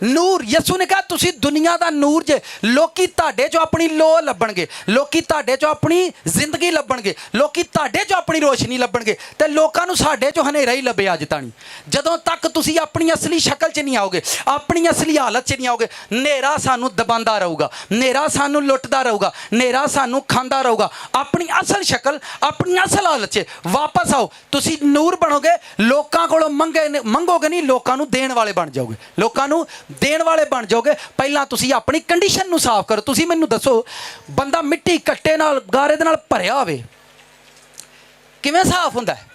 नूर। यसू ने कहा तुसी दुनिया का नूर जे। लोकी ताडे चो अपनी लो लभणगे, लोकी ताडे चो अपनी जिंदगी लभणगे, लोकी ताडे चो अपनी रोशनी लभणगे, ते लोकां नूं साडे चो हनेरा ही लभे अज ताणी। जदों तक तुसी अपनी असली शक्ल च नहीं आओगे, अपनी असली हालत च नहीं आओगे, नेरा सानू दबांदा रहूगा, नेरा सानू लुटदा रहूगा, नेरा सानू खांदा रहूगा। अपनी असल शक्ल, अपनी असल हालत च वापस आओ। तुसी नूर बनोगे, लोकां कोलों मंगोगे नहीं, लोकां नूं देण वाले बन जाओगे, लोकां नूं देण वाले बन जाओगे। पहला तुसी अपनी कंडीशन नूं साफ करो। तुसी मैनूं दसो, बंदा मिट्टी कट्टे नाल गारे दे नाल भरिया होवे किवें साफ हुंदा है?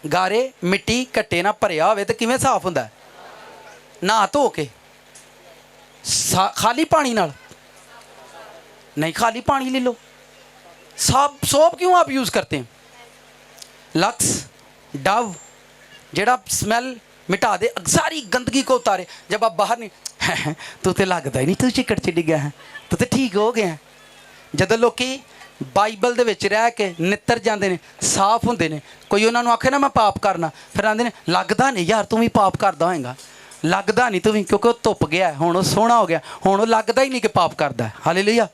गारे मिट्टी कट्टे नाल भरिया होवे ते किवें साफ हुंदा है? नहा धो के, खाली पानी नाल नहीं, खाली पानी ले लो। सोप क्यों आप यूज करते हैं? लक्स, डव, जेड़ा स्मेल मिटा दे, सारी गंदगी को उतारे। जब आप बाहर नहीं तू तो लगता ही नहीं तू चिकड़ च डिग्या है, तू तो ठीक हो गया है। जदों लोकी बाइबल दे विच रह के नितर जाते हैं, साफ होंदे ने, कोई उन्होंने आखे ना मैं पाप करना, फिर आंदे ने लगदा नहीं यार तू भी पाप करदा होएगा, लगदा नहीं तू भी, क्योंकि वो धुप गया है, हुण वो सोहना हो गया, हुण वो लगदा ही नहीं कि पाप करदा है। हालेलुया।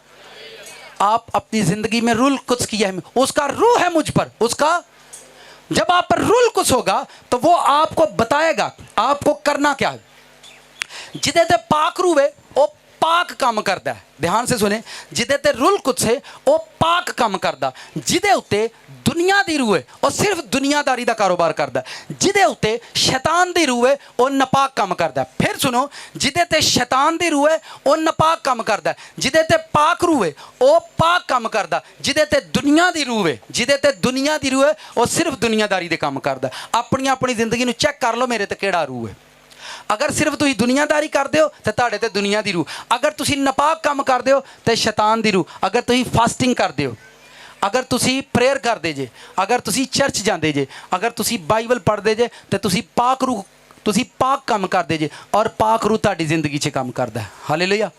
आप अपनी ज़िंदगी में रूल कुछ किया है, उसका रूह है मुझ पर, उसका जब आप पर रूल कुछ होगा तो वो आपको बताएगा आपको करना क्या है। जिदे ते पाक रूह है वो पाक काम करता है। ध्यान से सुने, जिदे ते रूल कुछ है वो पाक काम करता, जिदे उत्ते दुनिया दी रूह है और सिर्फ दुनियादारी का कारोबार करता, जिदे उत्ते शैतान दी रूह है वो नपाक काम करता। फिर सुनो, जिदे ते शैतान दी रूह है वो नपाक काम करता, जिदे ते पाक रूह है वो पाक काम करता, जिदे ते दुनिया दी रूह है, जिदे ते दुनिया दी रूह है वो सिर्फ दुनियादारी दे काम करता। अपनी अपनी जिंदगी नूं चेक कर लो, मेरे ते केड़ा रूह है। अगर सिर्फ तुसीं दुनियादारी करते हो तो तुहाडे ते दुनिया दी रूह, अगर तुसीं नपाक काम करते हो तो शैतान दी रूह, अगर तुसीं फास्टिंग करते हो, अगर तुसी प्रेयर करते जे, अगर तुसी चर्च जाते जे, अगर तुसी बाइबल पढ़ते जे, तो तुसी पाक रूह, तुसी पाक काम करते जे और पाक रूह ताड़ी जिंदगी च काम करता है। हालेलुया।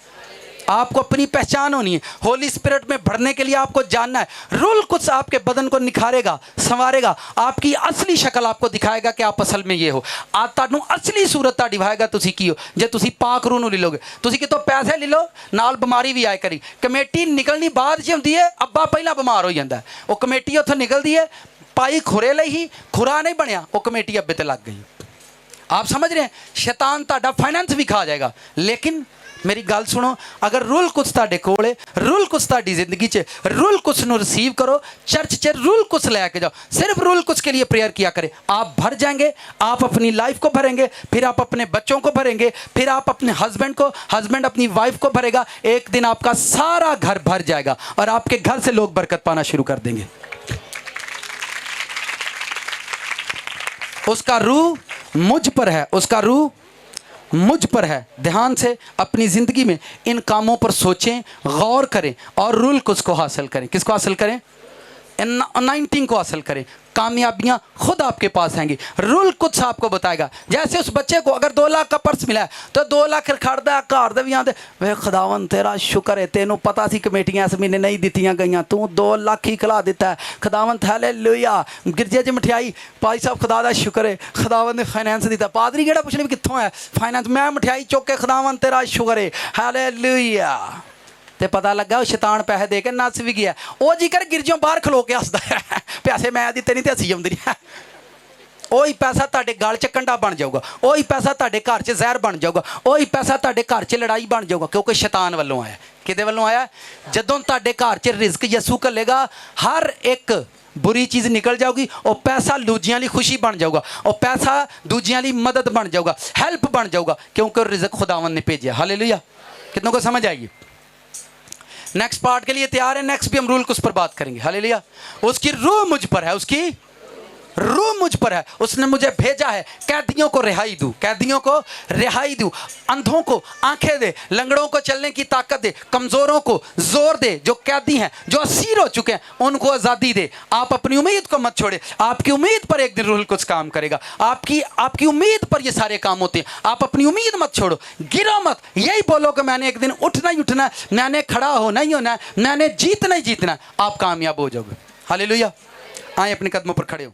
आपको अपनी पहचान होनी है, होली स्पिरिट में बढ़ने के लिए आपको जानना है। रूल कुछ आपके बदन को निखारेगा, संवारेगा, आपकी असली शक्ल आपको दिखाएगा कि आप असल में ये हो। तुहानू असली सूरत तुहाडी दिखाएगा तुसी की हो। जे तुसी पाक रूह नूं ले लोगे, तुसी कितों पैसे ले लो, नाल बीमारी भी आए करी। कमेटी निकलनी बाद च हुंदी है, अब्बा पहला बीमार हो जाता है, वो कमेटी उत्थों निकलती है, पाई खुरे लई ही, खुरा नहीं बनया, वो कमेटी अब्बे ते लग गई। आप समझ रहे हैं? शैतान तुहाडा फाइनेंस भी खा जाएगा। लेकिन मेरी गल सुनो, अगर रूल कुछ तुहाडे कोल है, रूल कुछ तुहाडी जिंदगी च, रूल कुछ नूं रिसीव करो, चर्च च रूल कुछ लैके जाओ, सिर्फ रूल कुछ के लिए प्रेयर किया करें, आप भर जाएंगे। आप अपनी लाइफ को भरेंगे, फिर आप अपने बच्चों को भरेंगे, फिर आप अपने हस्बैंड को, हस्बैंड अपनी वाइफ को भरेगा। एक दिन आपका सारा घर भर जाएगा और आपके घर से लोग बरकत पाना शुरू कर देंगे। उसका रूह मुझ पर है, उसका रूह मुझ पर है। ध्यान से अपनी ज़िंदगी में इन कामों पर सोचें, गौर करें और रूल कुछ को हासिल करें। किसको हासिल करें? 19 को हासिल करें। कामयाबियां खुद आपके पास आएंगी। रूल कुछ आपको बताएगा। जैसे उस बच्चे को अगर 2 लाख का पर्स मिला है तो 2 लाख खड़दा घर दे भी आते, वे खुदावन तेरा शुक्र है, तेनों पता सी कमेटियां इस महीने नहीं दित्तियां गईयां, तू 2 लाख ही खिला दिता है, खुदावन हालेलुया। गिरजे च मठियाई, भाई साहब खुदा दा शुक्र है, खुदावन ने फाइनेंस दिता। पादरी केड़ा पुछने भी कित्थों है फाइनेंस, मैं मठियाई चुक के खुदावन तेरा शुक्र है, हालेलुया। ते पता लगा वो शैतान पैसे दे के नस भी गया। वो जी कर गिरजों बाहर खलो के हसदा है, पैसे मैं दिते नहीं तो हसी आउंदी है। वही पैसा तुहाडे गल च कंडा बन जाऊगा, वही पैसा तुहाडे घर च जहर बन जाऊगा, वही पैसा तुहाडे घर च लड़ाई बन जाऊगा, क्योंकि शैतान वालों आया। किहदे वालों आया? जदों तुहाडे घर च रिज़्क यसू घल्लेगा, हर एक बुरी चीज़ निकल जाऊगी, और पैसा दूजियां ली खुशी बन जाऊगा, और पैसा दूजियां ली मदद बन जाऊगा, हेल्प बन जाऊगा, क्योंकि रिज़्क खुदावन ने भेजा। हालेलुया। कितनों को समझ आएगी? नेक्स्ट पार्ट के लिए तैयार है? नेक्स्ट भी हम रूल कुछ पर बात करेंगे। हालेलुया। उसकी रूह मुझ पर है, उसकी रूह मुझ पर है, उसने मुझे भेजा है कैदियों को रिहाई दूं, कैदियों को रिहाई दूं, अंधों को आंखें दे, लंगड़ों को चलने की ताकत दे, कमजोरों को जोर दे, जो कैदी हैं, जो असीर हो चुके हैं उनको आजादी दे। आप अपनी उम्मीद को मत छोड़े, आपकी उम्मीद पर एक दिन रूह कुछ काम करेगा। आपकी उम्मीद पर ये सारे काम होते हैं। आप अपनी उम्मीद मत छोड़ो, गिरो मत, यही बोलो कि मैंने एक दिन उठना ही उठना है, मैंने खड़ा होना ही होना है, मैंने जीतना ही जीतना है, आप कामयाब हो जाओगे। हालेलुया। आए अपने कदमों पर खड़े हो।